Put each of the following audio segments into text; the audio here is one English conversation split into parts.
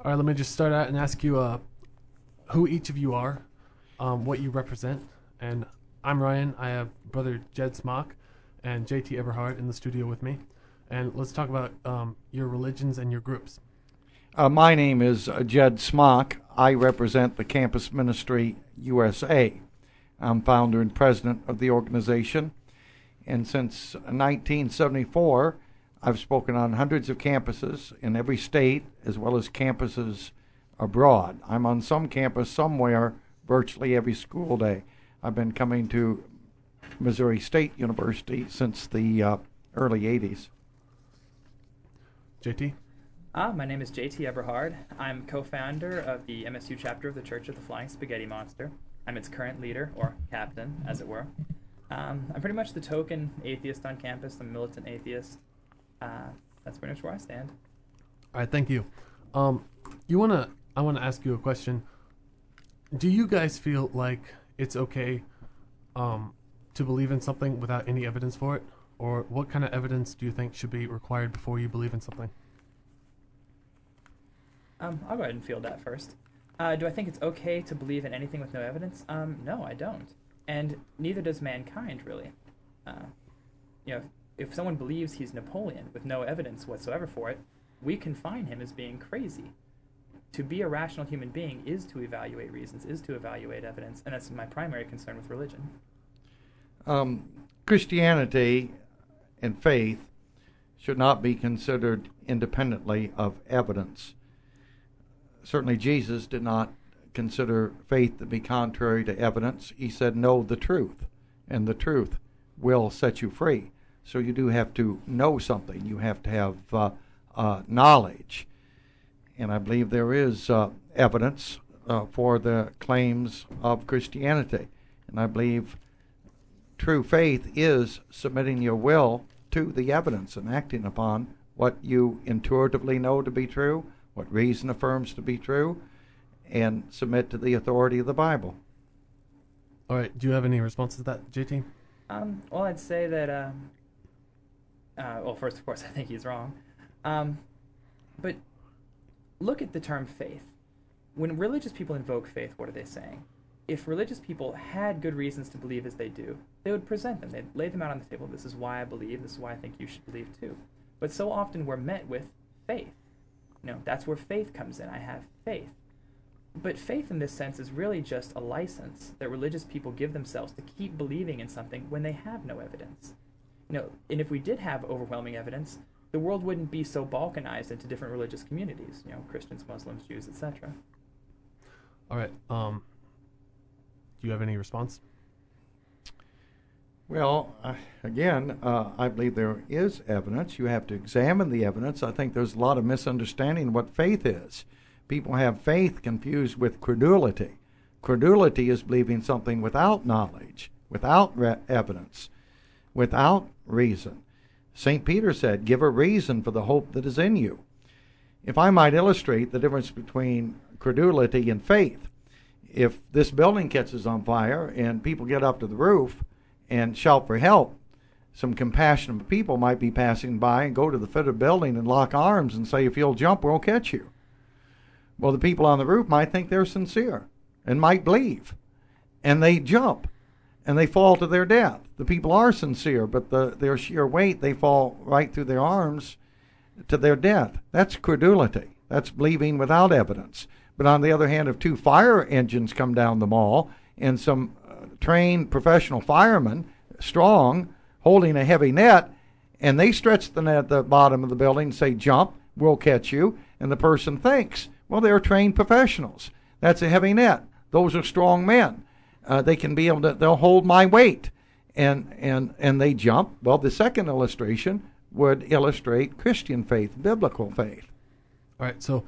All right, let me just start out and ask you who each of you are, what you represent. And I'm Ryan. I have brother Jed Smock and JT Eberhard in the studio with me. And let's talk about your religions and your groups. My name is Jed Smock. I represent the Campus Ministry USA. I'm founder and president of the organization. And since 1974, I've spoken on hundreds of campuses in every state, as well as campuses abroad. I'm on some campus somewhere virtually every school day. I've been coming to Missouri State University since the early 80s. JT? My name is JT Eberhard. I'm co-founder of the MSU chapter of the Church of the Flying Spaghetti Monster. I'm its current leader, or captain, as it were. I'm pretty much the token atheist on campus, the militant atheist. That's pretty much where I stand. All right, thank you. I want to ask you a question. Do you guys feel like it's okay to believe in something without any evidence for it? Or what kind of evidence do you think should be required before you believe in something? I'll go ahead and field that first. Do I think it's okay to believe in anything with no evidence? No, I don't. And neither does mankind, really. If someone believes he's Napoleon with no evidence whatsoever for it, we confine him as being crazy. To be a rational human being is to evaluate reasons, is to evaluate evidence, and that's my primary concern with religion. Christianity and faith should not be considered independently of evidence. Certainly Jesus did not consider faith to be contrary to evidence. He said, know the truth, and the truth will set you free. So you do have to know something. You have to have knowledge. And I believe there is evidence for the claims of Christianity. And I believe true faith is submitting your will to the evidence and acting upon what you intuitively know to be true, what reason affirms to be true, and submit to the authority of the Bible. All right, do you have any response to that, JT? Well, I'd say that, first, of course, I think he's wrong. But look at the term faith. When religious people invoke faith, what are they saying? If religious people had good reasons to believe as they do, they would present them. They'd lay them out on the table. This is why I believe. This is why I think you should believe too. But so often we're met with faith. That's where faith comes in. I have faith. But faith in this sense is really just a license that religious people give themselves to keep believing in something when they have no evidence. And if we did have overwhelming evidence, the world wouldn't be so balkanized into different religious communities, Christians, Muslims, Jews, etc. All right. Do you have any response? Well, again, I believe there is evidence. You have to examine the evidence. I think there's a lot of misunderstanding of what faith is. People have faith confused with credulity. Credulity is believing something without knowledge, without evidence, without reason. St. Peter said, give a reason for the hope that is in you. If I might illustrate the difference between credulity and faith, if this building catches on fire and people get up to the roof and shout for help, some compassionate people might be passing by and go to the foot of the building and lock arms and say, if you'll jump, we'll catch you. Well, the people on the roof might think they're sincere and might believe, and they jump and they fall to their death. The people are sincere, but their sheer weight, they fall right through their arms to their death. That's credulity. That's believing without evidence. But on the other hand, if two fire engines come down the mall and some trained professional firemen, strong, holding a heavy net, and they stretch the net at the bottom of the building and say, jump, we'll catch you, and the person thinks, well, they're trained professionals. That's a heavy net. Those are strong men. They can be able to, they'll hold my weight. And they jump. Well, the second illustration would illustrate Christian faith, biblical faith. All right, so,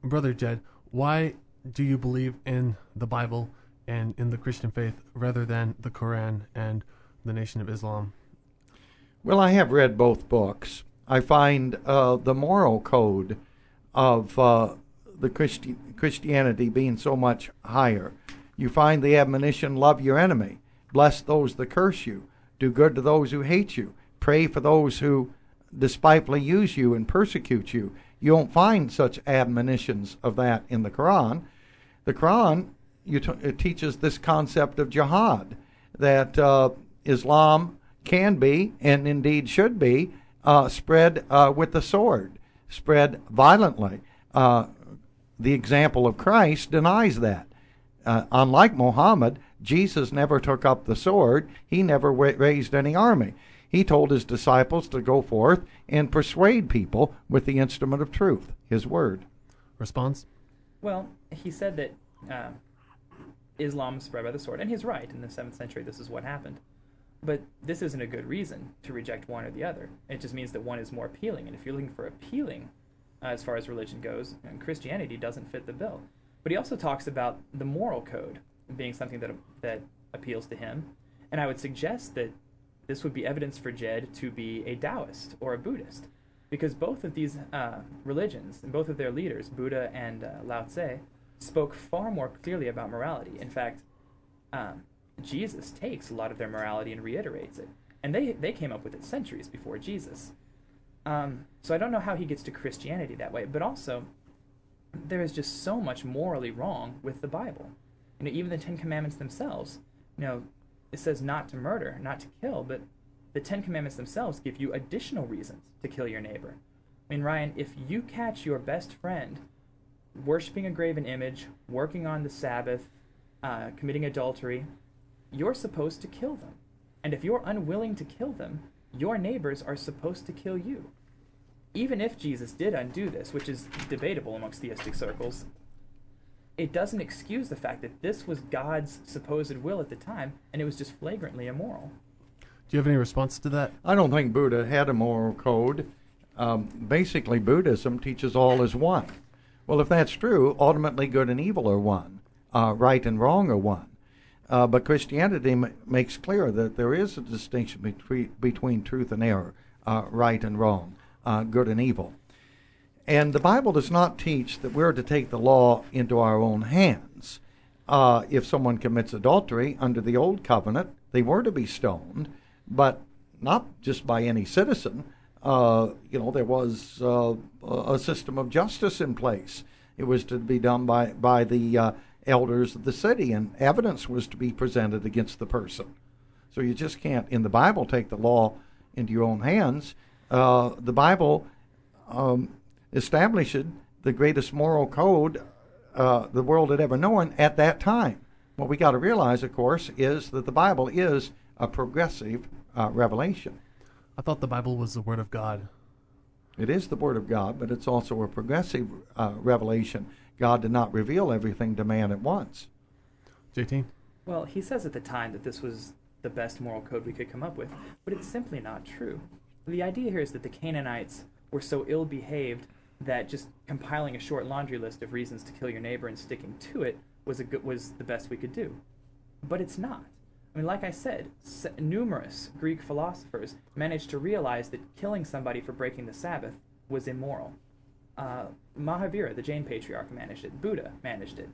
Brother Jed, why do you believe in the Bible and in the Christian faith rather than the Quran and the Nation of Islam? Well, I have read both books. I find the moral code of the Christianity being so much higher. You find the admonition, love your enemy, bless those that curse you, do good to those who hate you, pray for those who despitefully use you and persecute you. You won't find such admonitions of that in the Quran. The Quran it teaches this concept of jihad, that Islam can be, and indeed should be, spread with the sword, spread violently. The example of Christ denies that. Unlike Muhammad, Jesus never took up the sword. He never raised any army. He told his disciples to go forth and persuade people with the instrument of truth, his word. Response? Well, he said that Islam spread by the sword, and he's right. In the 7th century, this is what happened. But this isn't a good reason to reject one or the other. It just means that one is more appealing. And if you're looking for appealing as far as religion goes, and Christianity doesn't fit the bill. But he also talks about the moral code being something that appeals to him. And I would suggest that this would be evidence for Jed to be a Taoist or a Buddhist. Because both of these religions, and both of their leaders, Buddha and Lao Tse, spoke far more clearly about morality. In fact, Jesus takes a lot of their morality and reiterates it. And they came up with it centuries before Jesus. So I don't know how he gets to Christianity that way. But also, there is just so much morally wrong with the Bible. You know, even the Ten Commandments themselves, you know, it says not to murder, not to kill, but the Ten Commandments themselves give you additional reasons to kill your neighbor. I mean, Ryan, if you catch your best friend worshiping a graven image, working on the Sabbath, committing adultery, you're supposed to kill them. And if you're unwilling to kill them, your neighbors are supposed to kill you. Even if Jesus did undo this, which is debatable amongst theistic circles, it doesn't excuse the fact that this was God's supposed will at the time, and it was just flagrantly immoral. Do you have any response to that? I don't think Buddha had a moral code. Basically, Buddhism teaches all is one. Well, if that's true, ultimately good and evil are one. Right and wrong are one. But Christianity makes clear that there is a distinction between truth and error, right and wrong, good and evil. And the Bible does not teach that we're to take the law into our own hands. If someone commits adultery under the old covenant, they were to be stoned, but not just by any citizen. There was a system of justice in place. It was to be done by the elders of the city, and evidence was to be presented against the person. So you just can't, in the Bible, take the law into your own hands. The Bible established the greatest moral code the world had ever known at that time. What we got to realize, of course, is that the Bible is a progressive revelation. I thought the Bible was the Word of God. It is the Word of God, but it's also a progressive revelation. God did not reveal everything to man at once. JT? Well, he says at the time that this was the best moral code we could come up with, but it's simply not true. The idea here is that the Canaanites were so ill-behaved that just compiling a short laundry list of reasons to kill your neighbor and sticking to it was the best we could do. But it's not. I mean, like I said, numerous Greek philosophers managed to realize that killing somebody for breaking the Sabbath was immoral. Mahavira, the Jain patriarch, managed it. Buddha managed it.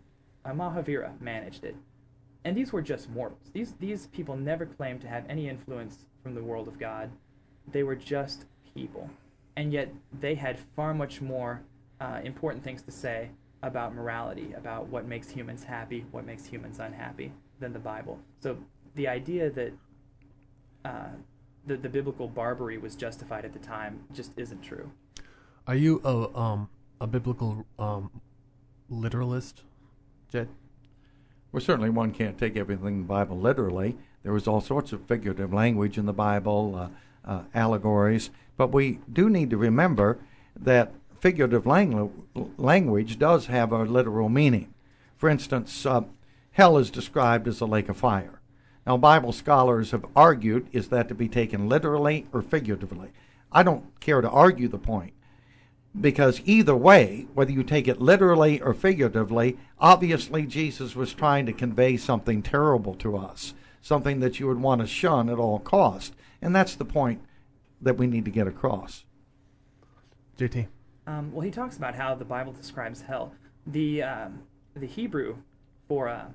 Mahavira managed it. And these were just mortals. These people never claimed to have any influence from the world of God. They were just people. And yet they had far much more important things to say about morality, about what makes humans happy, what makes humans unhappy, than the Bible. So the idea that the biblical barbarity was justified at the time just isn't true. Are you a biblical literalist, Jed? Well, certainly one can't take everything in the Bible literally. There was all sorts of figurative language in the Bible, allegories. But we do need to remember that figurative language does have a literal meaning. For instance, hell is described as a lake of fire. Now, Bible scholars have argued, is that to be taken literally or figuratively? I don't care to argue the point, because either way, whether you take it literally or figuratively, obviously Jesus was trying to convey something terrible to us, something that you would want to shun at all cost. And that's the point that we need to get across. JT? Well, he talks about how the Bible describes hell. The Hebrew for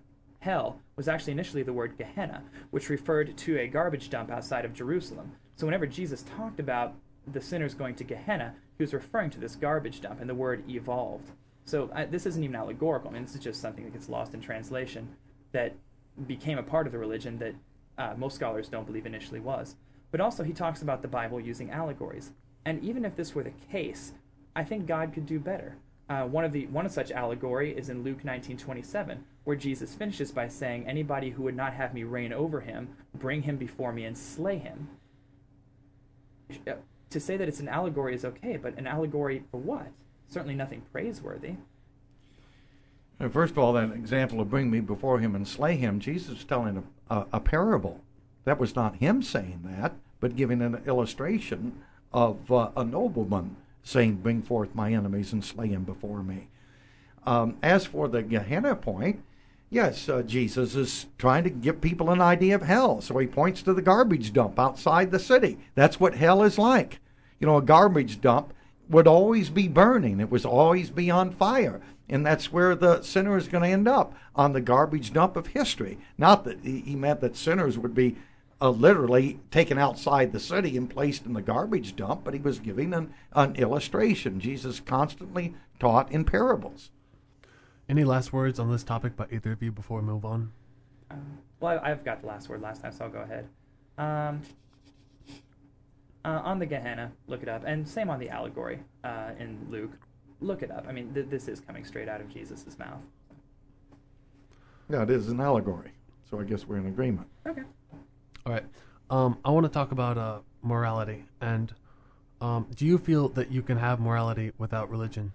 hell was actually initially the word Gehenna, which referred to a garbage dump outside of Jerusalem. So whenever Jesus talked about the sinners going to Gehenna, he was referring to this garbage dump and the word evolved. So this isn't even allegorical. I mean, this is just something that gets lost in translation that became a part of the religion that most scholars don't believe initially was. But also he talks about the Bible using allegories. And even if this were the case, I think God could do better. One such allegory is in Luke 19:27, where Jesus finishes by saying, "Anybody who would not have me reign over him, bring him before me and slay him." To say that it's an allegory is okay, but an allegory for what? Certainly nothing praiseworthy. First of all, that example of bring me before him and slay him, Jesus is telling a parable. That was not him saying that, but giving an illustration of a nobleman saying, "Bring forth my enemies and slay him before me." As for the Gehenna point, yes, Jesus is trying to give people an idea of hell. So he points to the garbage dump outside the city. That's what hell is like. You know, a garbage dump would always be burning. It would always be on fire. And that's where the sinner is going to end up, on the garbage dump of history. Not that he meant that sinners would be literally taken outside the city and placed in the garbage dump, but he was giving an illustration. Jesus constantly taught in parables. Any last words on this topic by either of you before we move on? Well, I've got the last word last time, so I'll go ahead. On the Gehenna, look it up. And same on the allegory in Luke. Look it up. I mean, this is coming straight out of Jesus' mouth. Yeah, it is an allegory. So I guess we're in agreement. Okay. All right. I want to talk about morality. And do you feel that you can have morality without religion,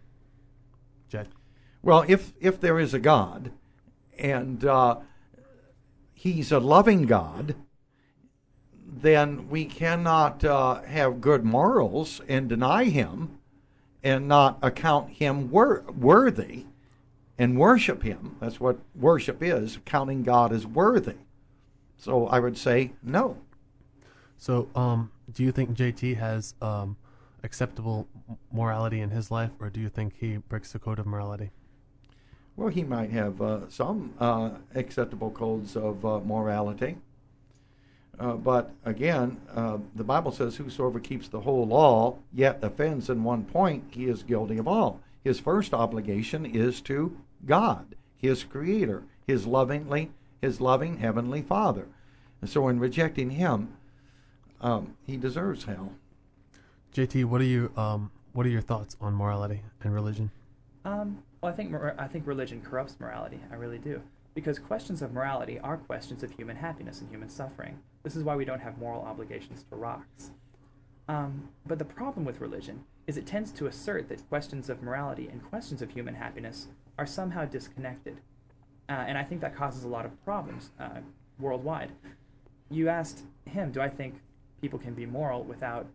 Jed? Well, if there is a God, and he's a loving God, then we cannot have good morals and deny him and not account him worthy and worship him. That's what worship is, counting God as worthy. So I would say no. So do you think JT has acceptable morality in his life, or do you think he breaks the code of morality? Well, he might have some acceptable codes of morality. But again, the Bible says, "Whosoever keeps the whole law, yet offends in one point, he is guilty of all." His first obligation is to God, his Creator, his loving heavenly Father. And so in rejecting him, he deserves hell. JT, what are your thoughts on morality and religion? Well, I think religion corrupts morality. I really do. Because questions of morality are questions of human happiness and human suffering. This is why we don't have moral obligations to rocks. But the problem with religion is it tends to assert that questions of morality and questions of human happiness are somehow disconnected. And I think that causes a lot of problems worldwide. You asked him, do I think people can be moral without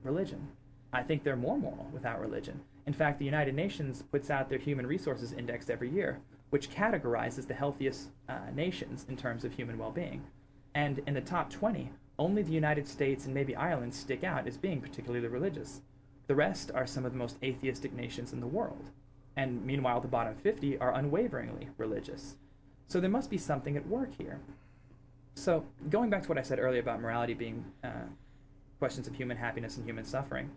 religion? I think they're more moral without religion. In fact, the United Nations puts out their Human Resources Index every year, which categorizes the healthiest nations in terms of human well-being. And in the top 20, only the United States and maybe Ireland stick out as being particularly religious. The rest are some of the most atheistic nations in the world. And meanwhile, the bottom 50 are unwaveringly religious. So there must be something at work here. So going back to what I said earlier about morality being questions of human happiness and human suffering,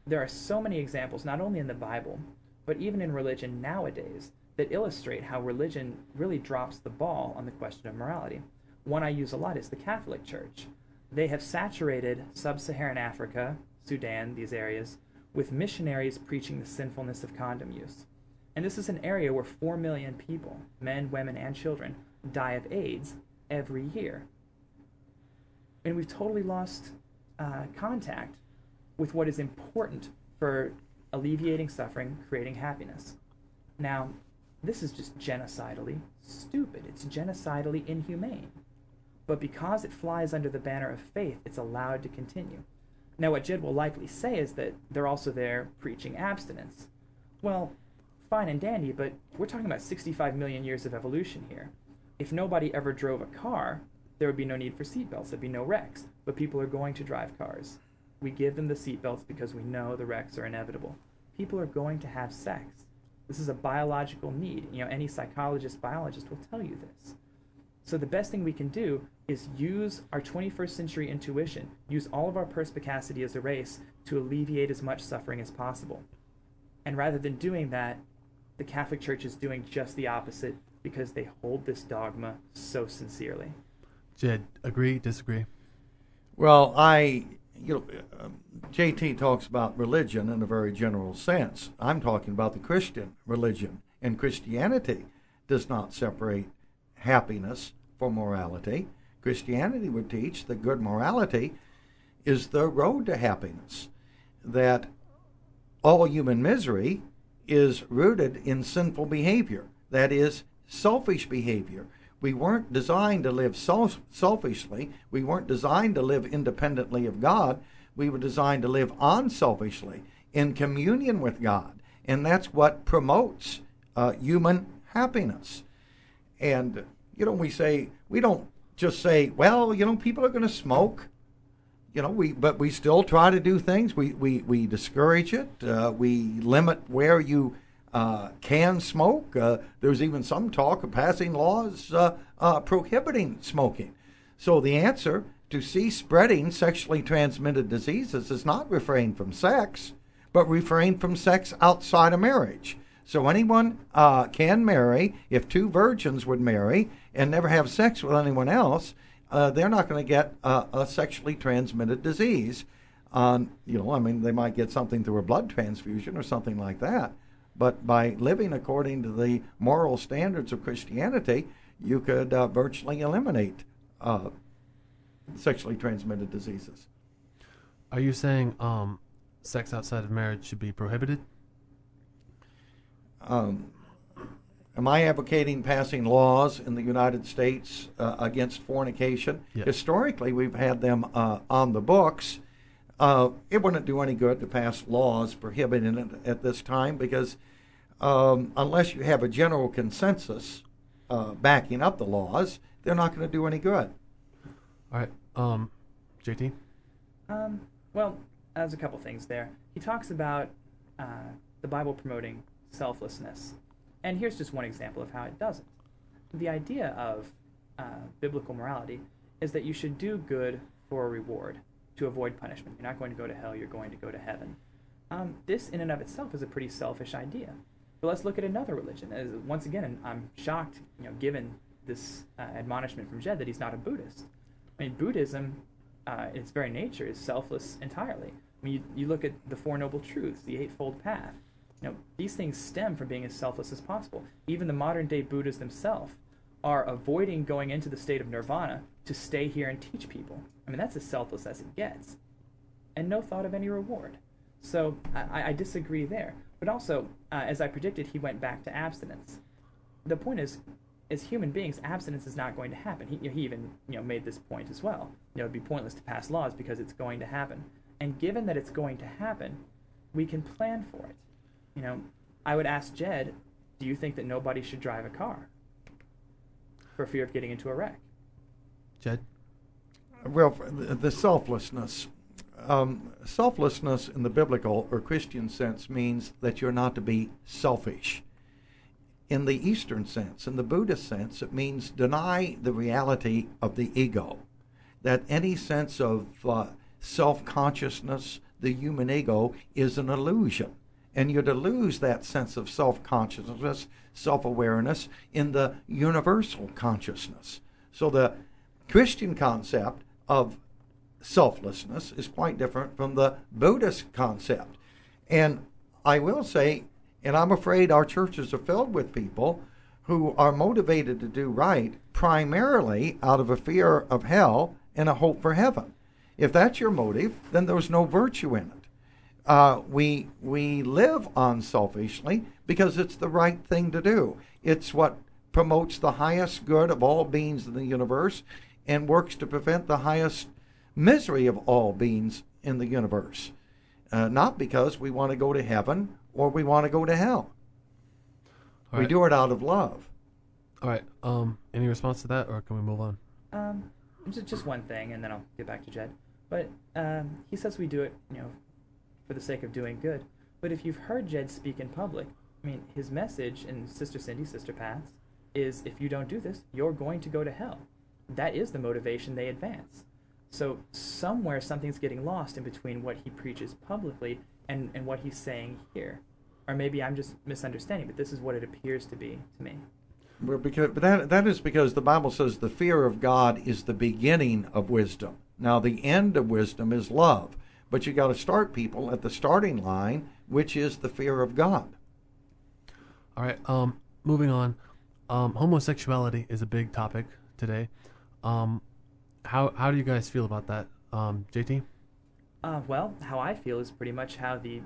there are so many examples, not only in the Bible, but even in religion nowadays, that illustrate how religion really drops the ball on the question of morality. One I use a lot is the Catholic Church. They have saturated sub-Saharan Africa, Sudan, these areas, with missionaries preaching the sinfulness of condom use. And this is an area where 4 million people, men, women, and children, die of AIDS every year. And we've totally lost contact with what is important for alleviating suffering, creating happiness. Now, this is just genocidally stupid. It's genocidally inhumane. But because it flies under the banner of faith, it's allowed to continue. Now, what Jed will likely say is that they're also there preaching abstinence. Well, fine and dandy, but we're talking about 65 million years of evolution here. If nobody ever drove a car, there would be no need for seatbelts. There'd be no wrecks. But people are going to drive cars. We give them the seatbelts because we know the wrecks are inevitable. People are going to have sex. This is a biological need. You know, any psychologist, biologist will tell you this. So the best thing we can do is use our 21st century intuition, use all of our perspicacity as a race to alleviate as much suffering as possible. And rather than doing that, the Catholic Church is doing just the opposite because they hold this dogma so sincerely. Jed, agree, disagree? Well, JT talks about religion in a very general sense. I'm talking about the Christian religion. And Christianity does not separate happiness from morality. Christianity would teach that good morality is the road to happiness, that all human misery is rooted in sinful behavior, that is, selfish behavior. We weren't designed to live selfishly. We weren't designed to live independently of God. We were designed to live unselfishly in communion with God. And that's what promotes human happiness. And, we don't just say, well, people are going to smoke. But we still try to do things. We discourage it. We limit where you can smoke. There's even some talk of passing laws prohibiting smoking. So the answer to cease spreading sexually transmitted diseases is not refrain from sex, but refrain from sex outside of marriage. So anyone can marry. If two virgins would marry and never have sex with anyone else, they're not going to get a sexually transmitted disease. They might get something through a blood transfusion or something like that. But by living according to the moral standards of Christianity, you could virtually eliminate sexually transmitted diseases. Are you saying sex outside of marriage should be prohibited? Am I advocating passing laws in the United States against fornication? Yes. Historically, we've had them on the books. It wouldn't do any good to pass laws prohibiting it at this time because unless you have a general consensus backing up the laws, they're not going to do any good. All right. JT? Well, there's a couple things there. He talks about the Bible promoting selflessness. And here's just one example of how it doesn't. The idea of biblical morality is that you should do good for a reward to avoid punishment. You're not going to go to hell, you're going to go to heaven. This in and of itself is a pretty selfish idea. But let's look at another religion. Once again, I'm shocked, given this admonishment from Jed that he's not a Buddhist. I mean, Buddhism, in its very nature, is selfless entirely. I mean, you look at the Four Noble Truths, the Eightfold Path. These things stem from being as selfless as possible. Even the modern-day Buddhas themselves are avoiding going into the state of nirvana to stay here and teach people. I mean, that's as selfless as it gets. And no thought of any reward. So I disagree there. But also, as I predicted, he went back to abstinence. The point is, as human beings, abstinence is not going to happen. He even made this point as well. It would be pointless to pass laws because it's going to happen. And given that it's going to happen, we can plan for it. I would ask Jed, do you think that nobody should drive a car for fear of getting into a wreck? Jed? Well, the selflessness. Selflessness in the biblical or Christian sense means that you're not to be selfish. In the Eastern sense, in the Buddhist sense, it means deny the reality of the ego. That any sense of self-consciousness, the human ego, is an illusion. And you're to lose that sense of self-consciousness, self-awareness in the universal consciousness. So the Christian concept of selflessness is quite different from the Buddhist concept. And I will say, and I'm afraid our churches are filled with people who are motivated to do right primarily out of a fear of hell and a hope for heaven. If that's your motive, then there's no virtue in it. We live unselfishly because it's the right thing to do. It's what promotes the highest good of all beings in the universe and works to prevent the highest misery of all beings in the universe. Not because we want to go to heaven or we want to go to hell. We do it out of love. All right. Any response to that, or can we move on? Just one thing, and then I'll get back to Jed. But he says we do it, for the sake of doing good. But if you've heard Jed speak in public, I mean, his message in Sister Cindy, Sister Pat's, is if you don't do this, you're going to go to hell. That is the motivation they advance. So somewhere something's getting lost in between what he preaches publicly and what he's saying here. Or maybe I'm just misunderstanding, but this is what it appears to be to me. Well, that is because the Bible says the fear of God is the beginning of wisdom. Now, the end of wisdom is love. But you got to start people at the starting line, which is the fear of God. All right. Moving on. Homosexuality is a big topic today. How do you guys feel about that, JT? Well, how I feel is pretty much how the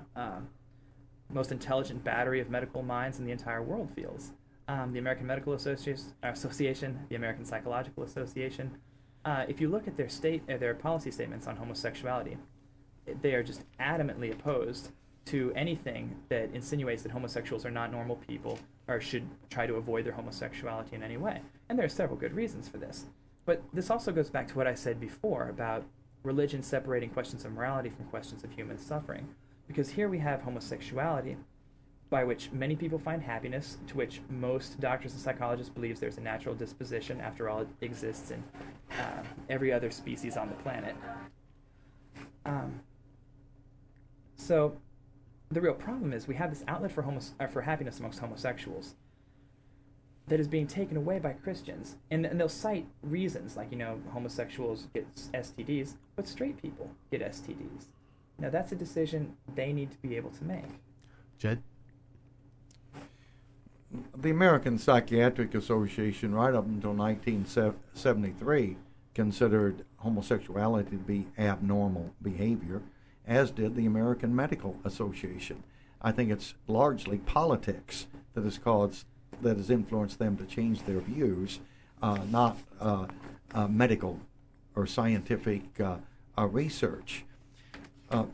most intelligent battery of medical minds in the entire world feels. The American Medical Association, the American Psychological Association. If you look at their policy statements on homosexuality, they are just adamantly opposed to anything that insinuates that homosexuals are not normal people or should try to avoid their homosexuality in any way. And there are several good reasons for this. But this also goes back to what I said before about religion separating questions of morality from questions of human suffering. Because here we have homosexuality, by which many people find happiness, to which most doctors and psychologists believe there's a natural disposition. After all, it exists in every other species on the planet. So the real problem is we have this outlet for happiness amongst homosexuals that is being taken away by Christians. And they'll cite reasons like, homosexuals get STDs, but straight people get STDs. Now, that's a decision they need to be able to make. Jed? The American Psychiatric Association, right up until 1973, considered homosexuality to be abnormal behavior, as did the American Medical Association. I think it's largely politics that has influenced them to change their views, not medical or scientific research.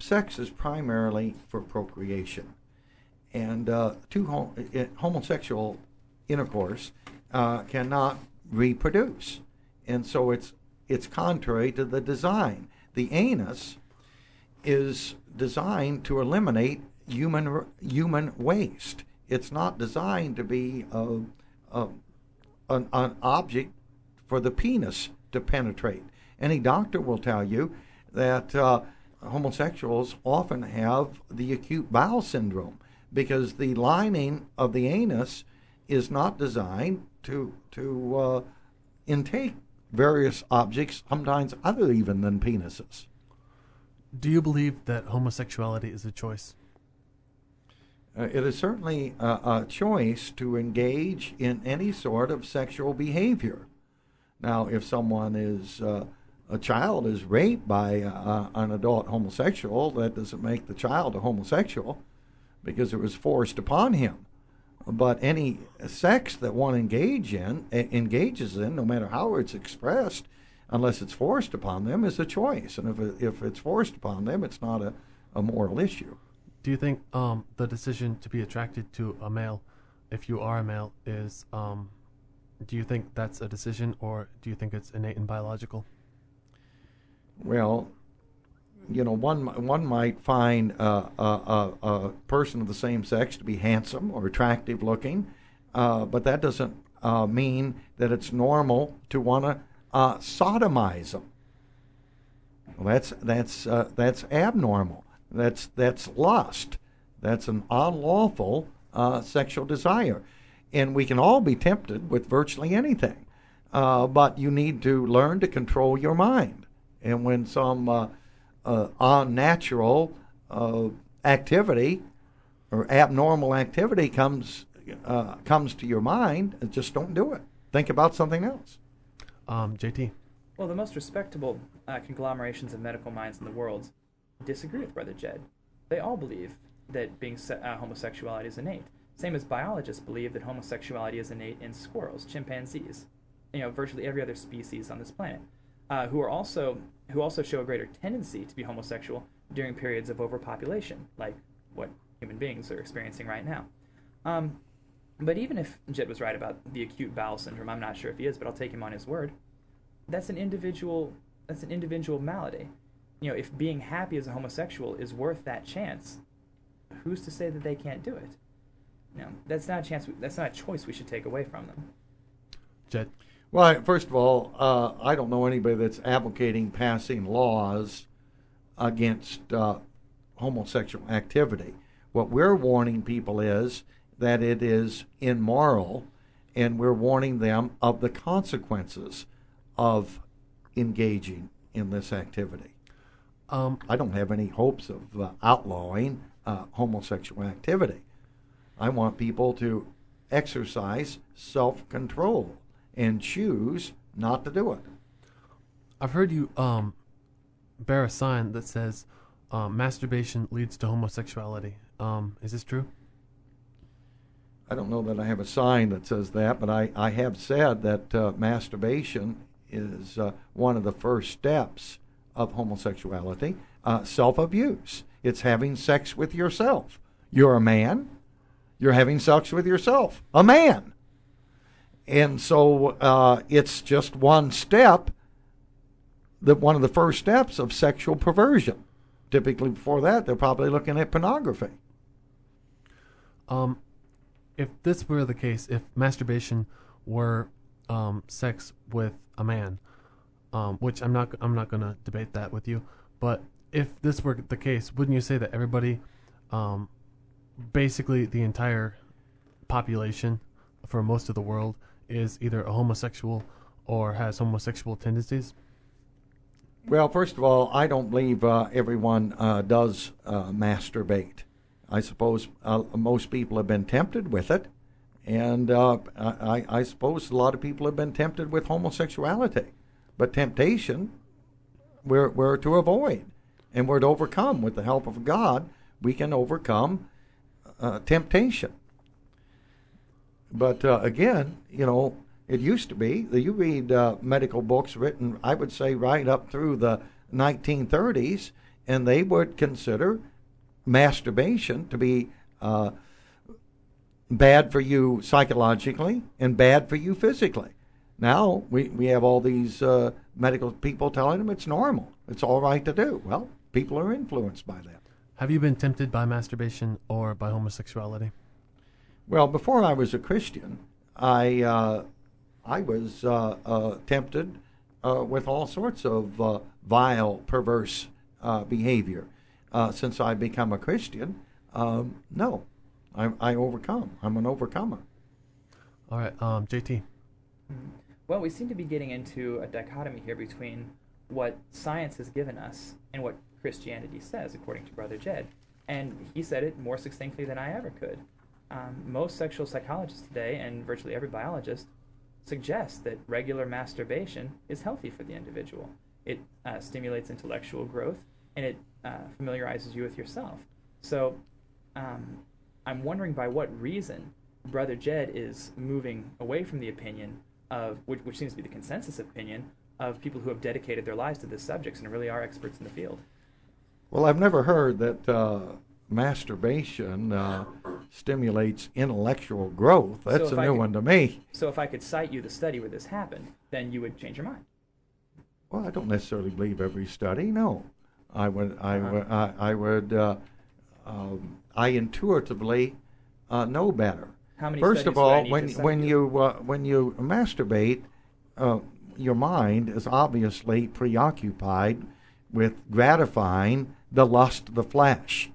Sex is primarily for procreation, and homosexual intercourse cannot reproduce, and so it's contrary to the design. The anus is designed to eliminate human waste. It's not designed to be an object for the penis to penetrate. Any doctor will tell you that homosexuals often have the acute bowel syndrome because the lining of the anus is not designed to intake various objects, sometimes other even than penises. Do you believe that homosexuality is a choice? It is certainly a choice to engage in any sort of sexual behavior. Now, if someone a child is raped by an adult homosexual, that doesn't make the child a homosexual because it was forced upon him. But any sex that one engages in, no matter how it's expressed, unless it's forced upon them, is a choice. And if it's forced upon them, it's not a moral issue. Do you think the decision to be attracted to a male, if you are a male, is, do you think that's a decision, or do you think it's innate and biological? Well, one might find a person of the same sex to be handsome or attractive looking, but that doesn't mean that it's normal to want to sodomize them. Well, that's abnormal. That's lust. That's an unlawful sexual desire, and we can all be tempted with virtually anything, but you need to learn to control your mind. And when some unnatural activity or abnormal activity comes to your mind, just don't do it. Think about something else. JT? Well, the most respectable conglomerations of medical minds in the world disagree with Brother Jed. They all believe that homosexuality is innate. Same as biologists believe that homosexuality is innate in squirrels, chimpanzees, virtually every other species on this planet, who also show a greater tendency to be homosexual during periods of overpopulation, like what human beings are experiencing right now. But even if Jed was right about the acute bowel syndrome, I'm not sure if he is, but I'll take him on his word. That's an individual malady. If being happy as a homosexual is worth that chance, who's to say that they can't do it? That's not a choice we should take away from them. Jed? Well, first of all, I don't know anybody that's advocating passing laws against homosexual activity. What we're warning people is that it is immoral, and we're warning them of the consequences of engaging in this activity. I don't have any hopes of outlawing homosexual activity. I want people to exercise self-control and choose not to do it. I've heard you bear a sign that says masturbation leads to homosexuality. Is this true? I don't know that I have a sign that says that, but I have said that masturbation is one of the first steps of homosexuality. Self-abuse. It's having sex with yourself. You're a man. You're having sex with yourself. A man. And so it's just one step, one of the first steps of sexual perversion. Typically before that, they're probably looking at pornography. If this were the case, if masturbation were sex with a man, which I'm not going to debate that with you, but if this were the case, wouldn't you say that everybody, basically the entire population for most of the world, is either a homosexual or has homosexual tendencies? Well, first of all, I don't believe everyone does masturbate. I suppose most people have been tempted with it, and I suppose a lot of people have been tempted with homosexuality. But temptation, we're to avoid, and we're to overcome. With the help of God, we can overcome temptation. But again, it used to be that you read medical books written, I would say, right up through the 1930s, and they would consider masturbation to be bad for you psychologically and bad for you physically. Now we have all these medical people telling them it's normal, it's all right to do. Well, people are influenced by that. Have you been tempted by masturbation or by homosexuality? Well, before I was a Christian, I was tempted with all sorts of vile, perverse behavior. Since I become a Christian, no, I overcome. I'm an overcomer. All right, JT. Well, we seem to be getting into a dichotomy here between what science has given us and what Christianity says, according to Brother Jed. And he said it more succinctly than I ever could. Most sexual psychologists today, and virtually every biologist, suggest that regular masturbation is healthy for the individual. It stimulates intellectual growth, and it familiarizes you with yourself. So I'm wondering by what reason Brother Jed is moving away from the opinion of, which seems to be the consensus opinion, of people who have dedicated their lives to this subject and really are experts in the field. Well, I've never heard that masturbation stimulates intellectual growth. That's a new one to me. So if I could cite you the study where this happened, then you would change your mind. Well, I don't necessarily believe every study. No, I intuitively know better. How many First studies of all, would I need to cite when you masturbate, your mind is obviously preoccupied with gratifying the lust of the flesh,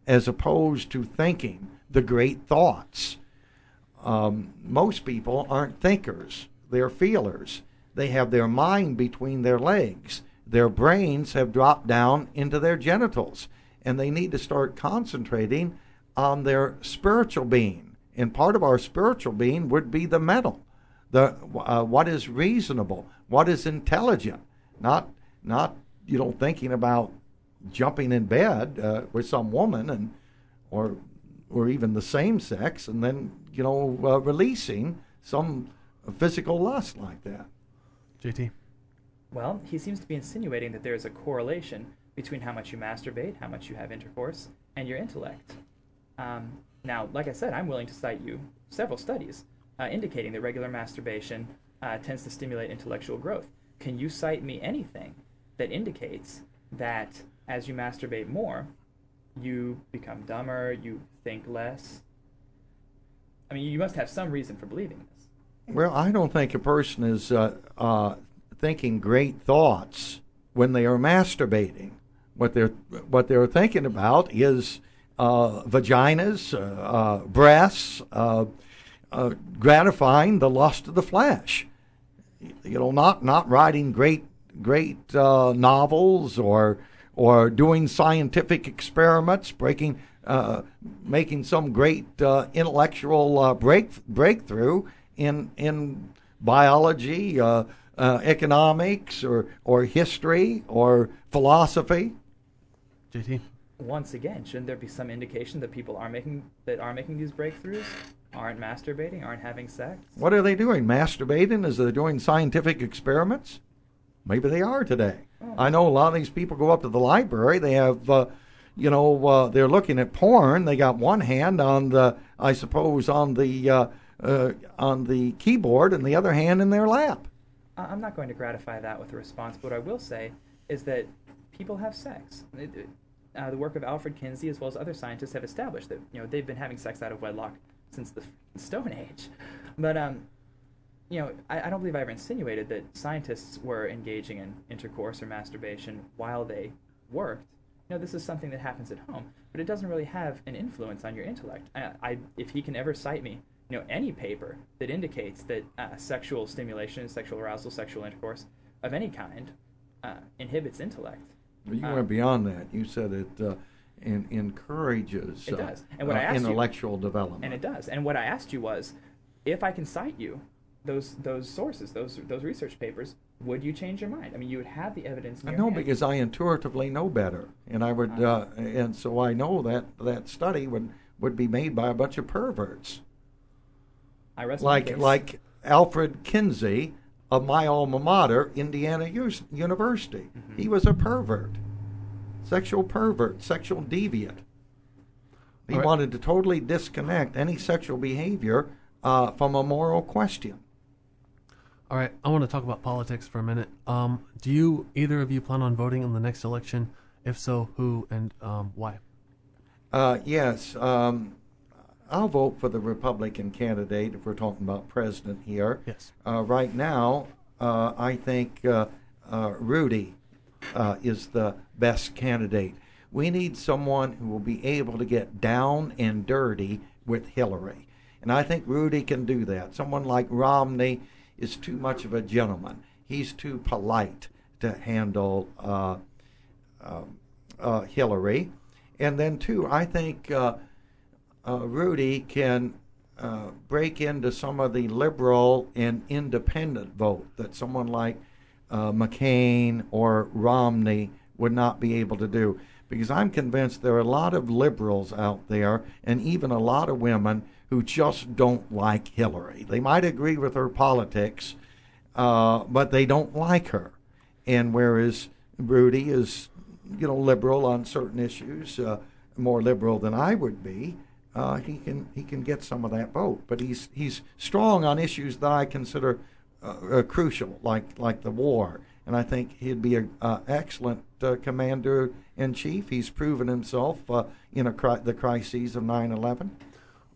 as opposed to thinking the great thoughts. Most people aren't thinkers; they're feelers. They have their mind between their legs. Their brains have dropped down into their genitals, and they need to start concentrating on their spiritual being. And part of our spiritual being would be the mental, what is reasonable, what is intelligent, not thinking about jumping in bed with some woman or even the same sex, and then releasing some physical lust like that. JT. Well, he seems to be insinuating that there is a correlation between how much you masturbate, how much you have intercourse, and your intellect. Now, like I said, I'm willing to cite you several studies indicating that regular masturbation tends to stimulate intellectual growth. Can you cite me anything that indicates that as you masturbate more, you become dumber, you think less? I mean, you must have some reason for believing this. Well, I don't think a person is thinking great thoughts when they are masturbating. What they're thinking about is vaginas, breasts, gratifying the lust of the flesh. Not writing great novels or doing scientific experiments, making some great intellectual breakthrough in biology, economics, or history, or philosophy. JT? Once again, shouldn't there be some indication that people are making these breakthroughs, aren't masturbating, aren't having sex? What are they doing? Masturbating? Is they doing scientific experiments? Maybe they are today. Oh. I know a lot of these people go up to the library. They have, they're looking at porn. They got one hand on the keyboard and the other hand in their lap. I'm not going to gratify that with a response, but what I will say is that people have sex. The work of Alfred Kinsey, as well as other scientists, have established that they've been having sex out of wedlock since the Stone Age. But I don't believe I ever insinuated that scientists were engaging in intercourse or masturbation while they worked. This is something that happens at home, but it doesn't really have an influence on your intellect. If he can ever cite me, any paper that indicates that sexual stimulation, sexual arousal, sexual intercourse of any kind inhibits intellect. But you went beyond that. You said it encourages it does. And what I asked intellectual development. And it does. And what I asked you was, if I can cite you those sources, those research papers, would you change your mind? I mean, you would have the evidence in your hand. Because I intuitively know better, and I would, and so I know that study would be made by a bunch of perverts. I rest my case. Like Alfred Kinsey of my alma mater, Indiana University. Mm-hmm. He was a pervert, sexual deviant. He wanted to totally disconnect any sexual behavior from a moral question. All right, I want to talk about politics for a minute. Do either of you plan on voting in the next election? If so, who and why? Yes. I'll vote for the Republican candidate if we're talking about president here. Yes. Right now, I think Rudy is the best candidate. We need someone who will be able to get down and dirty with Hillary. And I think Rudy can do that. Someone like Romney is too much of a gentleman. He's too polite to handle Hillary. And then, too, I think Rudy can break into some of the liberal and independent vote that someone like McCain or Romney would not be able to do. Because I'm convinced there are a lot of liberals out there, and even a lot of women, who just don't like Hillary. They might agree with her politics, but they don't like her. And whereas Rudy is, liberal on certain issues, more liberal than I would be, he can get some of that vote. But he's strong on issues that I consider crucial, like the war. And I think he'd be an excellent commander-in-chief. He's proven himself in the crises of 9/11.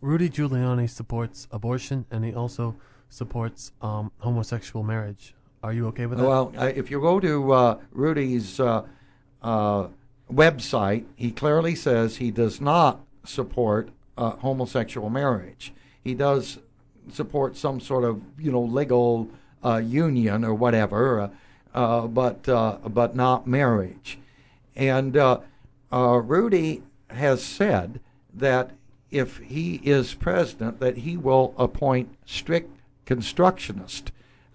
Rudy Giuliani supports abortion, and he also supports homosexual marriage. Are you okay with that? Well, if you go to Rudy's website, he clearly says he does not support homosexual marriage. He does support some sort of legal union or whatever, but not marriage. And Rudy has said that if he is president, that he will appoint strict constructionists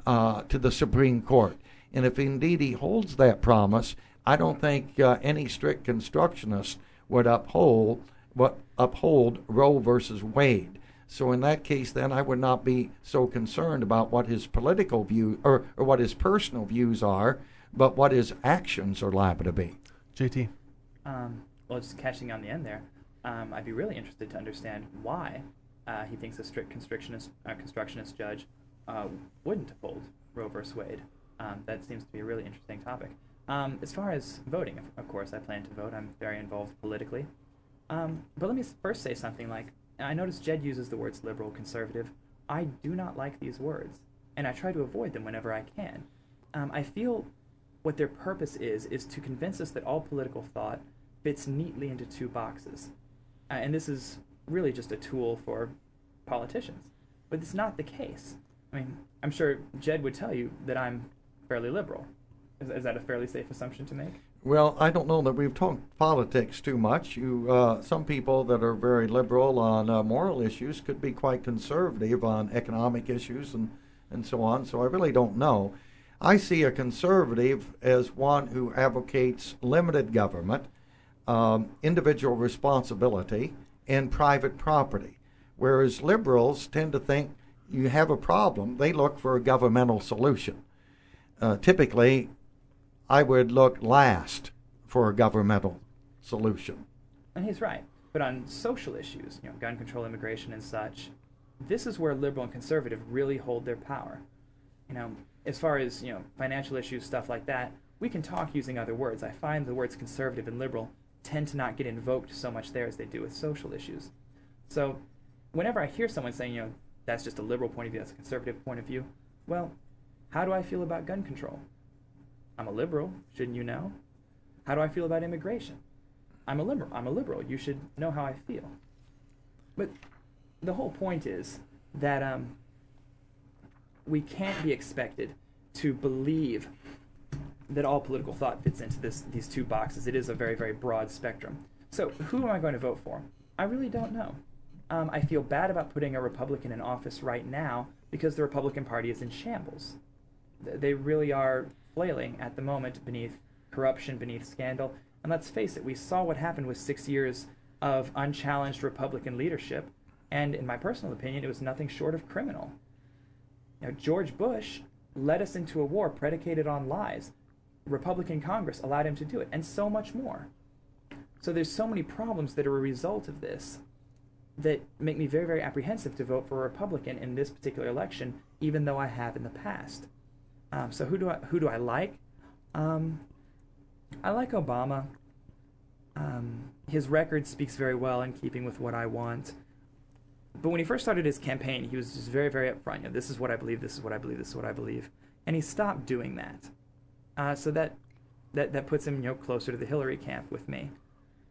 to the Supreme Court. And if indeed he holds that promise, I don't think any strict constructionist would uphold Roe versus Wade. So in that case, then I would not be so concerned about what his political view or what his personal views are, but what his actions are liable to be. JT. Well, just catching on the end there, I'd be really interested to understand why he thinks a strict constructionist judge wouldn't uphold Roe versus Wade. That seems to be a really interesting topic. As far as voting, of course, I plan to vote. I'm very involved politically. But let me first say something like, I noticed Jed uses the words liberal, conservative. I do not like these words, and I try to avoid them whenever I can. I feel what their purpose is to convince us that all political thought fits neatly into two boxes. And this is really just a tool for politicians. But it's not the case. I mean, I'm sure Jed would tell you that I'm fairly liberal. Is that a fairly safe assumption to make? Well, I don't know that we've talked politics too much. Some people that are very liberal on moral issues could be quite conservative on economic issues and so on. So I really don't know. I see a conservative as one who advocates limited government, individual responsibility, and private property, whereas liberals tend to think you have a problem. They look for a governmental solution. Typically, I would look last for a governmental solution. And he's right. But on social issues, gun control, immigration, and such, this is where liberal and conservative really hold their power. As far as financial issues, stuff like that, we can talk using other words. I find the words conservative and liberal tend to not get invoked so much there as they do with social issues. So whenever I hear someone saying, that's just a liberal point of view, that's a conservative point of view, well, how do I feel about gun control? I'm a liberal, shouldn't you know? How do I feel about immigration? I'm a liberal. You should know how I feel. But the whole point is that we can't be expected to believe that all political thought fits into these two boxes. It is a very, very broad spectrum. So who am I going to vote for? I really don't know. I feel bad about putting a Republican in office right now because the Republican Party is in shambles. They really are flailing at the moment beneath corruption, beneath scandal. And let's face it, we saw what happened with 6 years of unchallenged Republican leadership, and in my personal opinion, it was nothing short of criminal. George Bush led us into a war predicated on lies. Republican Congress allowed him to do it, and so much more. So there's so many problems that are a result of this that make me very, very apprehensive to vote for a Republican in this particular election, even though I have in the past. So who do I like? I like Obama. His record speaks very well in keeping with what I want. But when he first started his campaign, he was just very, very upfront. This is what I believe, this is what I believe, this is what I believe. And he stopped doing that. So that puts him closer to the Hillary camp with me.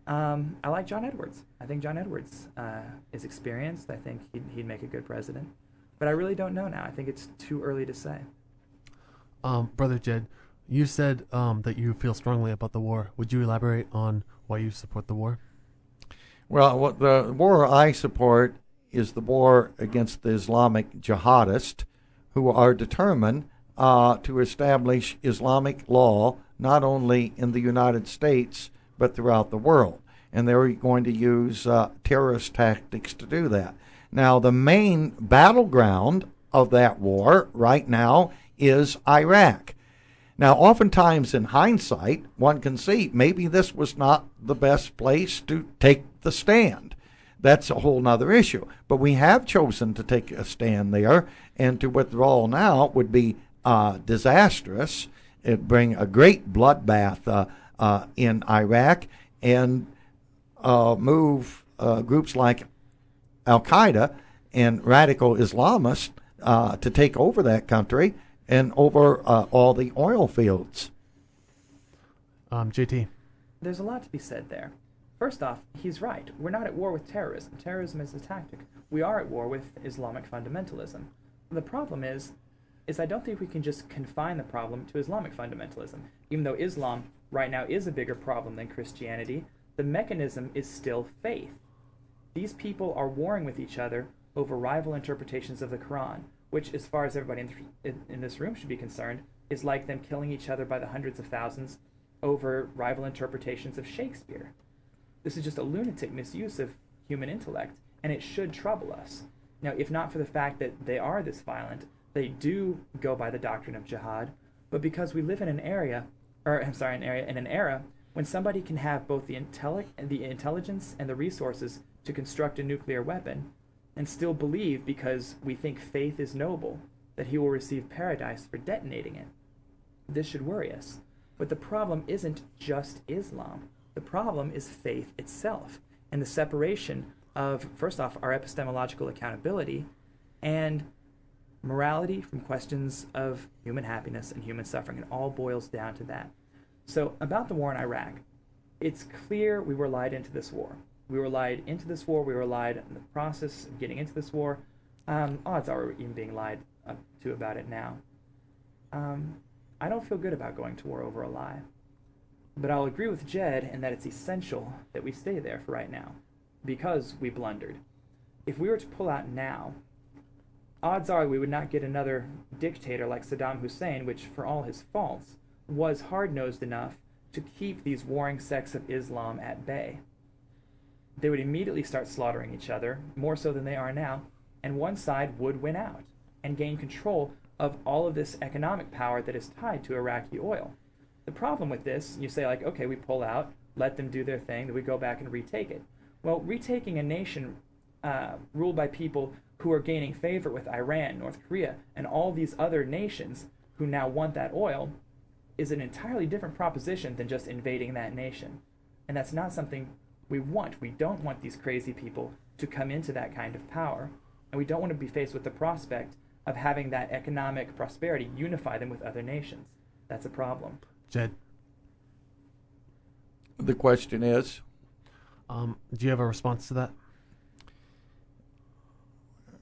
I like John Edwards. I think John Edwards is experienced. I think he'd make a good president. But I really don't know now. I think it's too early to say. Brother Jed, you said that you feel strongly about the war. Would you elaborate on why you support the war? Well, what the war I support is the war against the Islamic jihadists who are determined to establish Islamic law not only in the United States but throughout the world. And they're going to use terrorist tactics to do that. Now, the main battleground of that war right now is Iraq. Now, oftentimes in hindsight, one can see maybe this was not the best place to take the stand. That's a whole nother issue. But we have chosen to take a stand there, and to withdraw now would be disastrous. It'd bring a great bloodbath in Iraq and move groups like Al-Qaeda and radical Islamists to take over that country and over all the oil fields. JT. There's a lot to be said there. First off, he's right. We're not at war with terrorism. Terrorism is a tactic. We are at war with Islamic fundamentalism. The problem is I don't think we can just confine the problem to Islamic fundamentalism. Even though Islam right now is a bigger problem than Christianity, the mechanism is still faith. These people are warring with each other over rival interpretations of the Quran, which, as far as everybody in this room should be concerned, is like them killing each other by the hundreds of thousands over rival interpretations of Shakespeare. This is just a lunatic misuse of human intellect, and it should trouble us. Now, if not for the fact that they are this violent, they do go by the doctrine of jihad, but because we live in an era when somebody can have both the intelligence and the resources to construct a nuclear weapon, and still believe, because we think faith is noble, that he will receive paradise for detonating it. This should worry us. But the problem isn't just Islam. The problem is faith itself, and the separation of, first off, our epistemological accountability, and morality from questions of human happiness and human suffering. It all boils down to that. So about the war in Iraq, it's clear we were lied into this war. We were lied into this war. We were lied in the process of getting into this war. Odds are we're even being lied to about it now. I don't feel good about going to war over a lie. But I'll agree with Jed in that it's essential that we stay there for right now, because we blundered. If we were to pull out now, odds are we would not get another dictator like Saddam Hussein, which, for all his faults, was hard-nosed enough to keep these warring sects of Islam at bay. They would immediately start slaughtering each other, more so than they are now, and one side would win out and gain control of all of this economic power that is tied to Iraqi oil. The problem with this, you say, like, okay, we pull out, let them do their thing, then we go back and retake it. Well, retaking a nation ruled by people who are gaining favor with Iran, North Korea, and all these other nations who now want that oil is an entirely different proposition than just invading that nation. And that's not something we want. We don't want these crazy people to come into that kind of power. And we don't want to be faced with the prospect of having that economic prosperity unify them with other nations. That's a problem. Jed, The question is? do you have a response to that?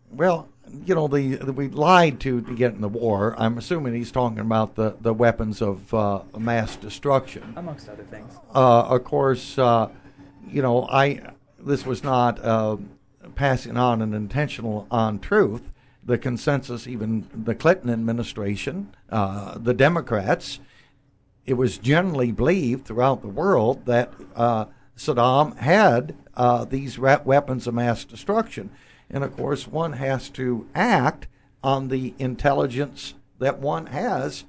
Well, we lied to get in the war. I'm assuming he's talking about the weapons of mass destruction. Amongst other things. Of course, this was not passing on an intentional untruth. The consensus, even the Clinton administration, the Democrats, it was generally believed throughout the world that Saddam had these weapons of mass destruction. And of course, one has to act on the intelligence that one has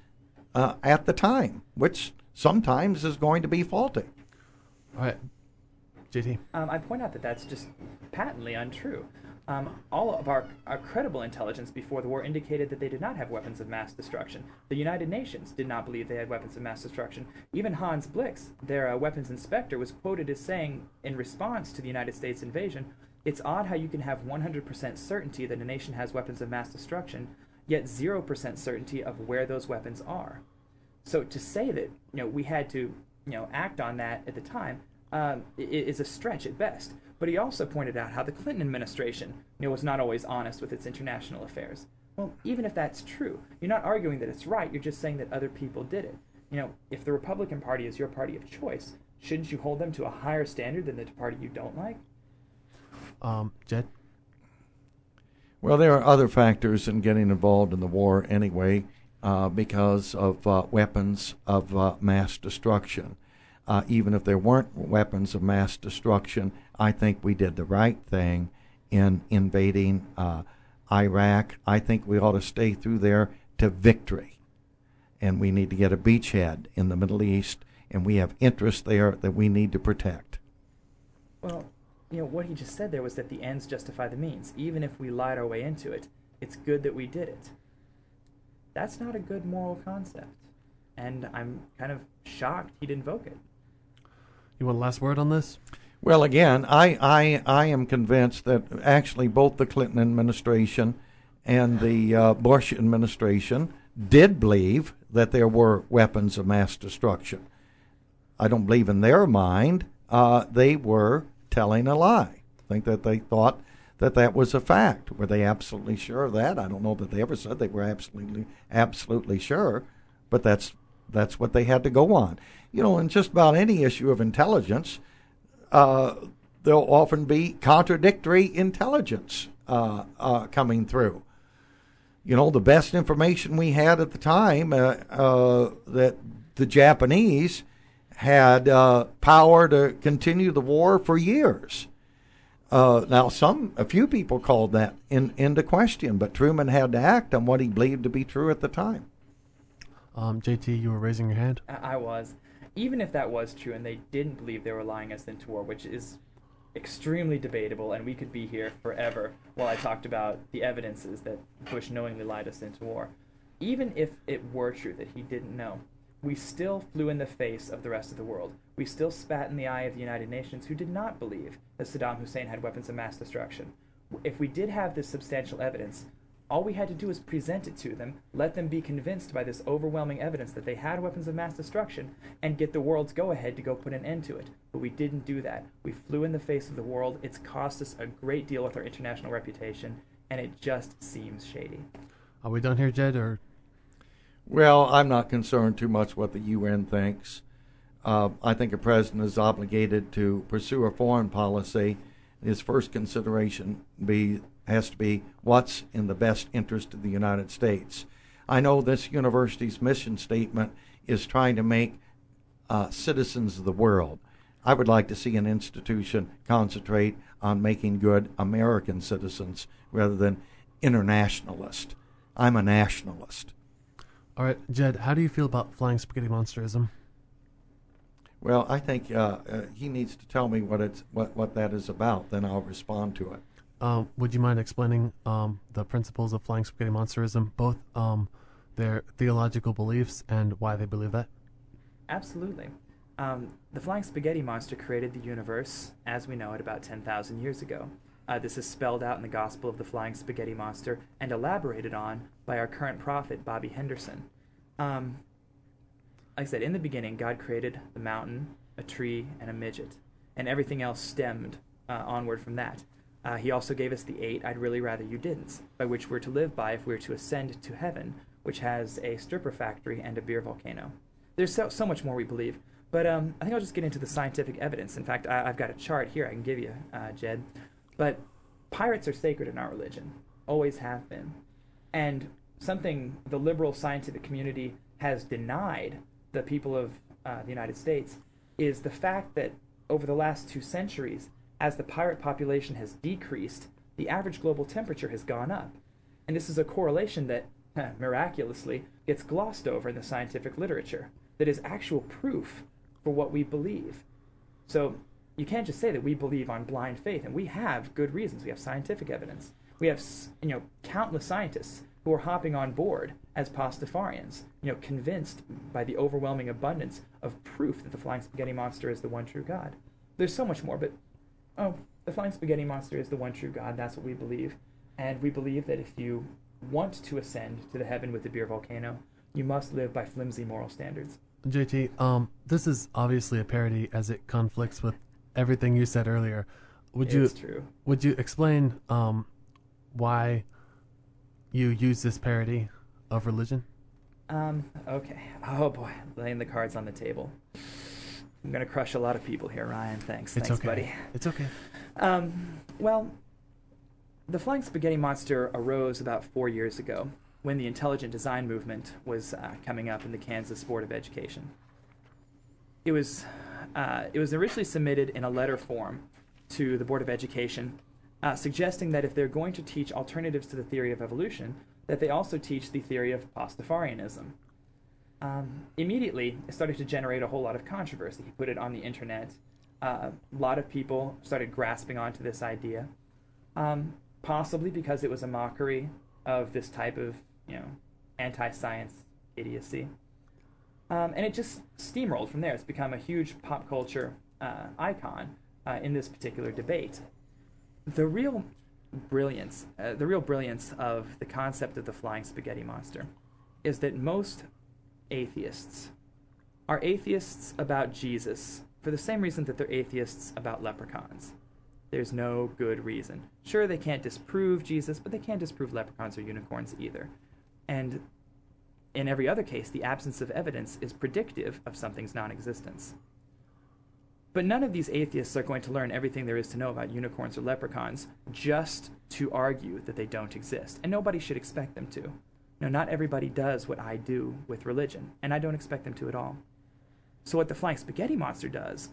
at the time, which sometimes is going to be faulty. All right. JT. I point out that that's just patently untrue. All of our credible intelligence before the war indicated that they did not have weapons of mass destruction. The United Nations did not believe they had weapons of mass destruction. Even Hans Blix, their weapons inspector, was quoted as saying, in response to the United States invasion, "It's odd how you can have 100% certainty that a nation has weapons of mass destruction, yet 0% certainty of where those weapons are." So to say that we had to act on that at the time is a stretch at best. But he also pointed out how the Clinton administration was not always honest with its international affairs. Well, even if that's true, you're not arguing that it's right, you're just saying that other people did it. If the Republican Party is your party of choice, shouldn't you hold them to a higher standard than the party you don't like? Jed? Well, there are other factors in getting involved in the war anyway, because of weapons of mass destruction. Even if there weren't weapons of mass destruction, I think we did the right thing in invading Iraq. I think we ought to stay through there to victory. And we need to get a beachhead in the Middle East, and we have interests there that we need to protect. Well, what he just said there was that the ends justify the means. Even if we lied our way into it, it's good that we did it. That's not a good moral concept. And I'm kind of shocked he'd invoke it. You want a last word on this? Well, again, I am convinced that actually both the Clinton administration and the Bush administration did believe that there were weapons of mass destruction. I don't believe in their mind they were telling a lie. I think that they thought that that was a fact. Were they absolutely sure of that? I don't know that they ever said they were absolutely sure, but that's what they had to go on. In just about any issue of intelligence, there'll often be contradictory intelligence coming through. The best information we had at the time that the Japanese had power to continue the war for years. Now, a few people called that into question, but Truman had to act on what he believed to be true at the time. JT, you were raising your hand. I was. Even if that was true and they didn't believe they were lying us into war, which is extremely debatable, and we could be here forever while I talked about the evidences that Bush knowingly lied us into war. Even if it were true that he didn't know, we still flew in the face of the rest of the world. We still spat in the eye of the United Nations, who did not believe that Saddam Hussein had weapons of mass destruction. If we did have this substantial evidence, All we had to do was present it to them, let them be convinced by this overwhelming evidence that they had weapons of mass destruction, and get the world's go-ahead to go put an end to it. But we didn't do that. We flew in the face of the world. It's cost us a great deal with our international reputation, and it just seems shady. Are we done here, Jed, or? Well, I'm not concerned too much what the UN thinks. I think a president is obligated to pursue a foreign policy. His first consideration has to be what's in the best interest of the United States. I know this university's mission statement is trying to make citizens of the world. I would like to see an institution concentrate on making good American citizens rather than internationalist. I'm a nationalist. All right, Jed, how do you feel about flying spaghetti monsterism? Well, I think he needs to tell me what that is about. Then I'll respond to it. Would you mind explaining the principles of flying spaghetti monsterism, both their theological beliefs and why they believe that? Absolutely. The flying spaghetti monster created the universe as we know it about 10,000 years ago. This is spelled out in the Gospel of the Flying Spaghetti Monster and elaborated on by our current prophet, Bobby Henderson. Like I said, in the beginning, God created the mountain, a tree, and a midget, and everything else stemmed onward from that. He also gave us the 8 I'd really rather you didn't, by which we're to live by if we're to ascend to heaven, which has a stripper factory and a beer volcano. There's so much more we believe, but I think I'll just get into the scientific evidence. In fact, I've got a chart here I can give you, Jed. But pirates are sacred in our religion, always have been. And something the liberal scientific community has denied the people of the United States is the fact that over the last 2 centuries, as the pirate population has decreased, the average global temperature has gone up. And this is a correlation that, miraculously, gets glossed over in the scientific literature, that is actual proof for what we believe. So you can't just say that we believe on blind faith, and we have good reasons. We have scientific evidence. We have, countless scientists who are hopping on board as Pastafarians, convinced by the overwhelming abundance of proof that the flying spaghetti monster is the one true God. There's so much more, but the flying spaghetti monster is the one true God. That's what we believe, and we believe that if you want to ascend to the heaven with the beer volcano, you must live by flimsy moral standards. JT, this is obviously a parody as it conflicts with everything you said earlier. It's true. Would you explain why you use this parody of religion? Okay. Oh boy, laying the cards on the table. I'm gonna crush a lot of people here, Ryan. Thanks, okay. buddy. It's okay. Well, the flying spaghetti monster arose about 4 years ago when the intelligent design movement was coming up in the Kansas Board of Education. It was originally submitted in a letter form to the Board of Education, suggesting that if they're going to teach alternatives to the theory of evolution, that they also teach the theory of Pastafarianism. Immediately, it started to generate a whole lot of controversy. He put it on the internet. A lot of people started grasping onto this idea, possibly because it was a mockery of this type of, anti-science idiocy. And it just steamrolled from there. It's become a huge pop culture icon in this particular debate. The real brilliance of the concept of the flying spaghetti monster is that most atheists are atheists about Jesus for the same reason that they're atheists about leprechauns. There's no good reason. Sure, they can't disprove Jesus, but they can't disprove leprechauns or unicorns either. And in every other case, the absence of evidence is predictive of something's non-existence. But none of these atheists are going to learn everything there is to know about unicorns or leprechauns just to argue that they don't exist. And nobody should expect them to. No, not everybody does what I do with religion, and I don't expect them to at all. So what the flying spaghetti monster does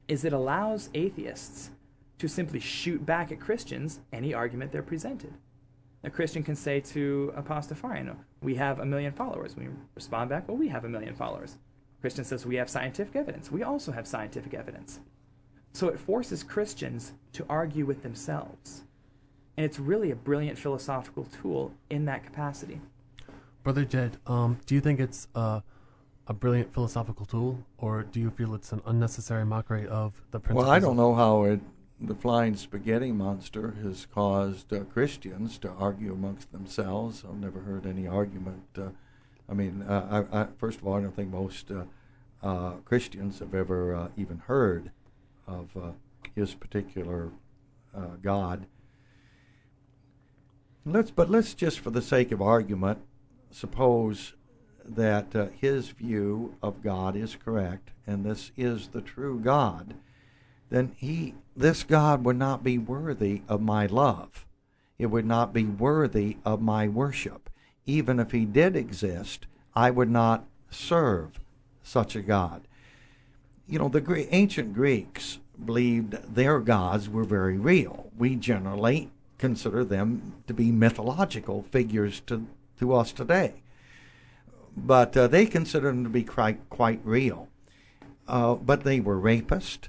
is it allows atheists to simply shoot back at Christians any argument they're presented. A Christian can say to a Pastafarian, we have 1 million followers. We respond back, well, we have 1 million followers. Christian says, we have scientific evidence. We also have scientific evidence. So it forces Christians to argue with themselves. And it's really a brilliant philosophical tool in that capacity. Brother Jed, do you think it's a brilliant philosophical tool, or do you feel it's an unnecessary mockery of the principles? Well, I don't know how it the flying spaghetti monster has caused Christians to argue amongst themselves. I've never heard any argument. First of all, I don't think most Christians have ever even heard of his particular God. Let's just, for the sake of argument, suppose that his view of God is correct, and this is the true God. Then this God would not be worthy of my love. It would not be worthy of my worship. Even if he did exist, I would not serve such a God. You know, the ancient Greeks believed their gods were very real. We generally consider them to be mythological figures to us today. But they considered them to be quite real. But they were rapists.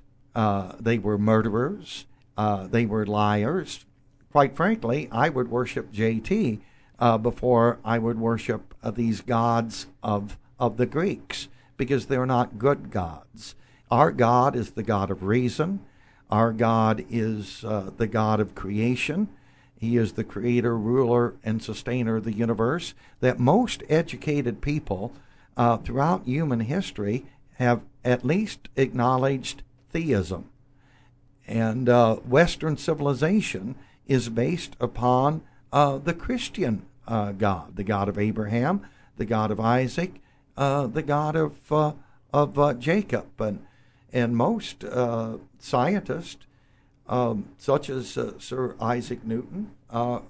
They were murderers. They were liars. Quite frankly, I would worship JT before I would worship these gods of the Greeks, because they're not good gods. Our God is the God of reason. Our God is the God of creation. He is the creator, ruler, and sustainer of the universe. That most educated people throughout human history have at least acknowledged theism. And Western civilization is based upon the Christian God, the God of Abraham, the God of Isaac, the God of Jacob. And most scientists, such as Sir Isaac Newton,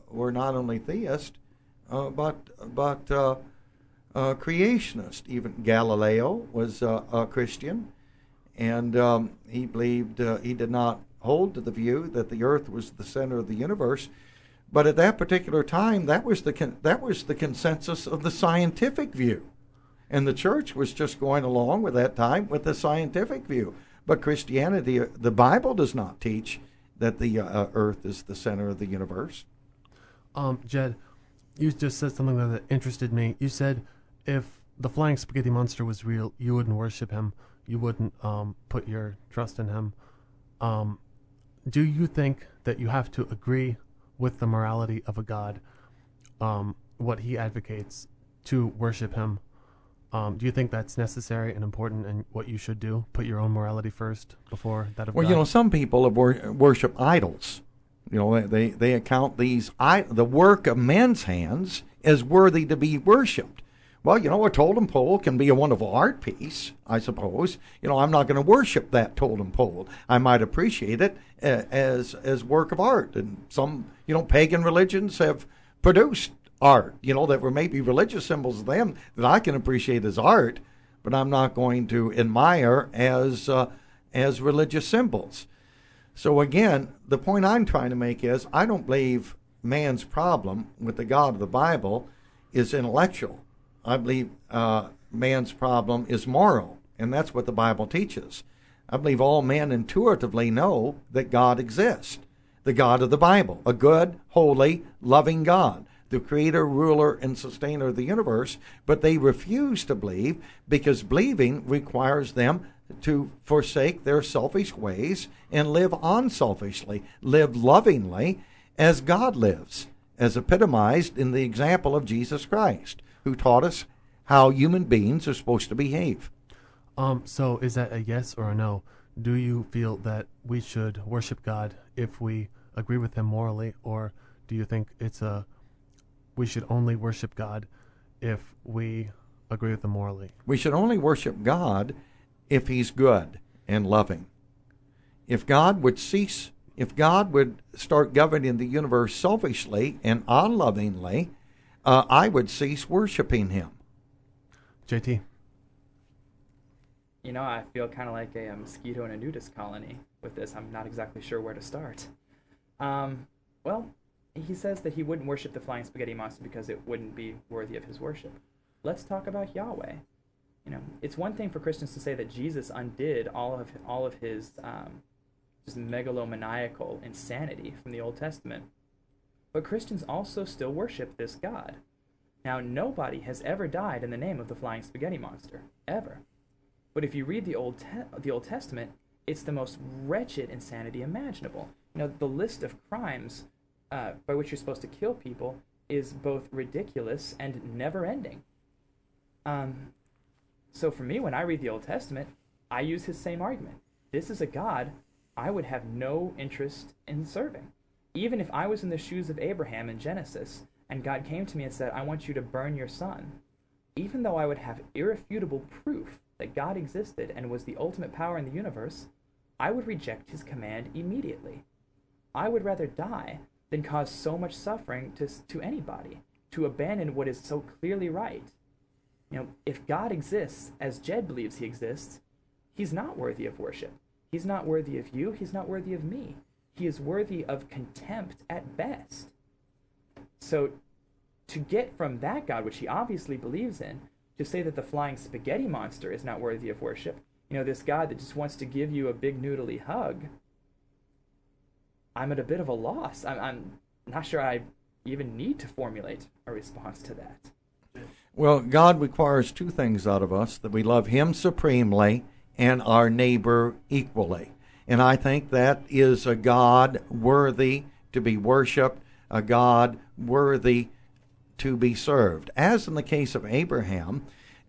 were not only theists, but creationists. Even Galileo was a Christian, and he believed he did not hold to the view that the earth was the center of the universe. But at that particular time, that was the consensus of the scientific view. And the church was just going along with that time with the scientific view. But Christianity, the Bible does not teach that the earth is the center of the universe. Jed, you just said something that interested me. You said if the flying spaghetti monster was real, you wouldn't worship him. You wouldn't put your trust in him. Do you think that you have to agree with the morality of a God, what he advocates, to worship him? Do you think that's necessary and important, and what you should do? Put your own morality first before that of God? Well, you know, some people have worship idols. You know, they account the work of men's hands as worthy to be worshipped. Well, you know, a totem pole can be a wonderful art piece, I suppose. You know, I'm not going to worship that totem pole. I might appreciate it as work of art. And some, you know, pagan religions have produced art, you know, that were maybe religious symbols of them that I can appreciate as art, but I'm not going to admire as religious symbols. So again, the point I'm trying to make is I don't believe man's problem with the God of the Bible is intellectual. I believe man's problem is moral, and that's what the Bible teaches. I believe all men intuitively know that God exists, the God of the Bible, a good, holy, loving God, the creator, ruler, and sustainer of the universe, but they refuse to believe because believing requires them to forsake their selfish ways and live unselfishly, live lovingly as God lives, as epitomized in the example of Jesus Christ, who taught us how human beings are supposed to behave. So is that a yes or a no? Do you feel that we should worship God if we agree with him morally, or do you think we should only worship God if we agree with him morally? We should only worship God if he's good and loving. If God would start governing the universe selfishly and unlovingly, I would cease worshiping him. JT? You know, I feel kind of like a mosquito in a nudist colony with this. I'm not exactly sure where to start. Well, he says that he wouldn't worship the flying spaghetti monster because it wouldn't be worthy of his worship. Let's talk about Yahweh. You know, it's one thing for Christians to say that Jesus undid all of his just megalomaniacal insanity from the Old Testament. But Christians also still worship this God. Now, nobody has ever died in the name of the flying spaghetti monster, ever. But if you read the Old Testament, it's the most wretched insanity imaginable. The list of crimes by which you're supposed to kill people is both ridiculous and never-ending. So for me, when I read the Old Testament, I use his same argument. This is a God I would have no interest in serving. Even if I was in the shoes of Abraham in Genesis, and God came to me and said, I want you to burn your son, even though I would have irrefutable proof that God existed and was the ultimate power in the universe, I would reject his command immediately. I would rather die than cause so much suffering to anybody, to abandon what is so clearly right. If God exists as Jed believes he exists, he's not worthy of worship. He's not worthy of you. He's not worthy of me. He is worthy of contempt at best. So to get from that God, which he obviously believes in, to say that the flying spaghetti monster is not worthy of worship, this God that just wants to give you a big noodly hug, I'm at a bit of a loss. I'm not sure I even need to formulate a response to that. Well, God requires two things out of us, that we love him supremely and our neighbor equally. And I think that is a God worthy to be worshipped, a God worthy to be served. As in the case of Abraham,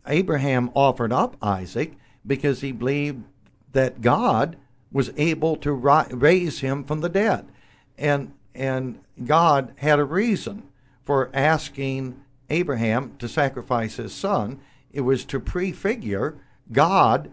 Abraham offered up Isaac because he believed that God was able to raise him from the dead. And God had a reason for asking Abraham to sacrifice his son. It was to prefigure God's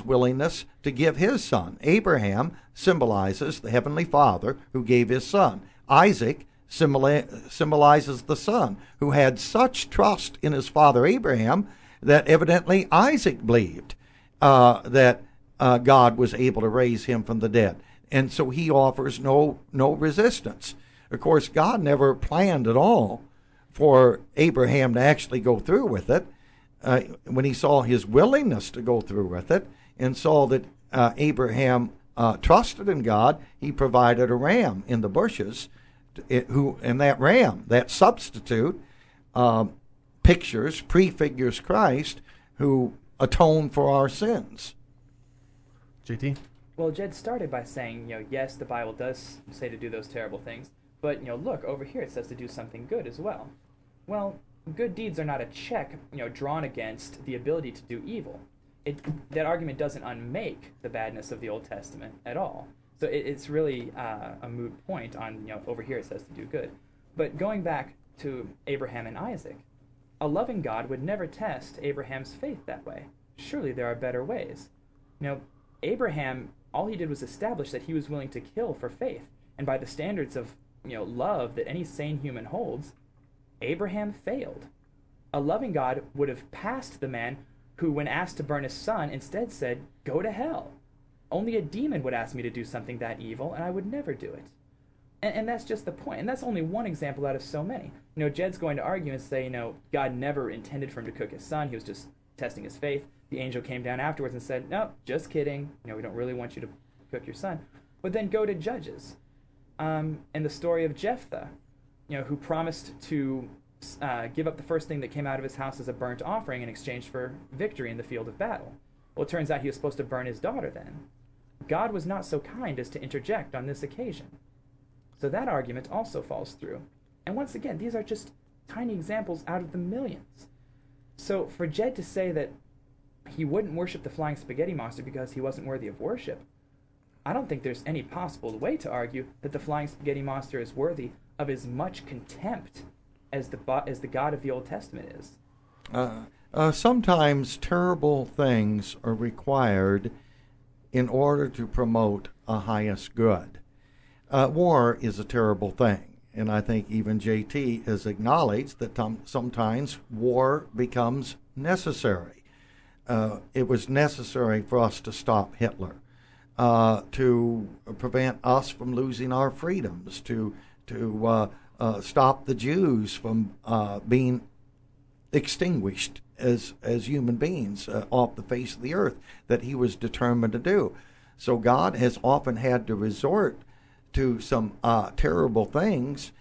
willingness to give his son. Abraham symbolizes the Heavenly Father who gave his son. Isaac symbolizes the son who had such trust in his father Abraham that evidently Isaac believed that God was able to raise him from the dead. And so he offers no resistance. Of course, God never planned at all for Abraham to actually go through with it. When he saw his willingness to go through with it and saw that Abraham trusted in God, he provided a ram in the bushes, and that ram, that substitute, prefigures Christ, who atoned for our sins. JT? Well, Jed started by saying, yes, the Bible does say to do those terrible things, but, look, over here it says to do something good as well. Well, good deeds are not a check, drawn against the ability to do evil. That argument doesn't unmake the badness of the Old Testament at all. So it's really a moot point on, over here it says to do good. But going back to Abraham and Isaac, a loving God would never test Abraham's faith that way. Surely there are better ways. Abraham, all he did was establish that he was willing to kill for faith. And by the standards of, love that any sane human holds, Abraham failed. A loving God would have passed the man who, when asked to burn his son, instead said, go to hell. Only a demon would ask me to do something that evil, and I would never do it. And that's just the point. And that's only one example out of so many. Jed's going to argue and say, God never intended for him to cook his son. He was just testing his faith. The angel came down afterwards and said, no, just kidding. We don't really want you to cook your son. But then go to Judges. And the story of Jephthah, who promised to give up the first thing that came out of his house as a burnt offering in exchange for victory in the field of battle. Well, it turns out he was supposed to burn his daughter then. God was not so kind as to interject on this occasion. So that argument also falls through. And once again, these are just tiny examples out of the millions. So for Jed to say that he wouldn't worship the flying spaghetti monster because he wasn't worthy of worship, I don't think there's any possible way to argue that the flying spaghetti monster is worthy of as much contempt as the God of the Old Testament is. Sometimes terrible things are required in order to promote a highest good. War is a terrible thing, and I think even JT has acknowledged that sometimes war becomes necessary. It was necessary for us to stop Hitler, to prevent us from losing our freedoms, to stop the Jews from being extinguished as human beings off the face of the earth, that he was determined to do. So God has often had to resort to some terrible things,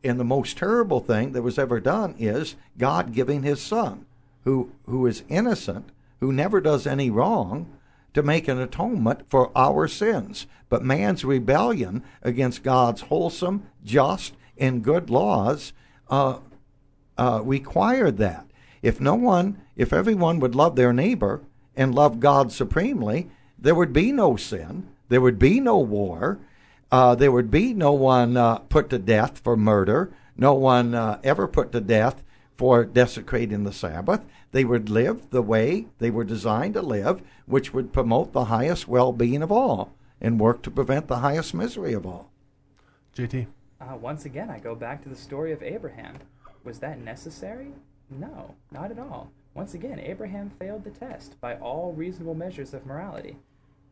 and the most terrible thing that was ever done is God giving his son, who is innocent, who never does any wrong, to make an atonement for our sins. But man's rebellion against God's wholesome, just, and good laws required that. If everyone would love their neighbor and love God supremely, there would be no sin, there would be no war, there would be no one put to death for murder, no one ever put to death for desecrating the Sabbath. They would live the way they were designed to live, which would promote the highest well-being of all and work to prevent the highest misery of all. JT? Once again, I go back to the story of Abraham. Was that necessary? No, not at all. Once again, Abraham failed the test by all reasonable measures of morality.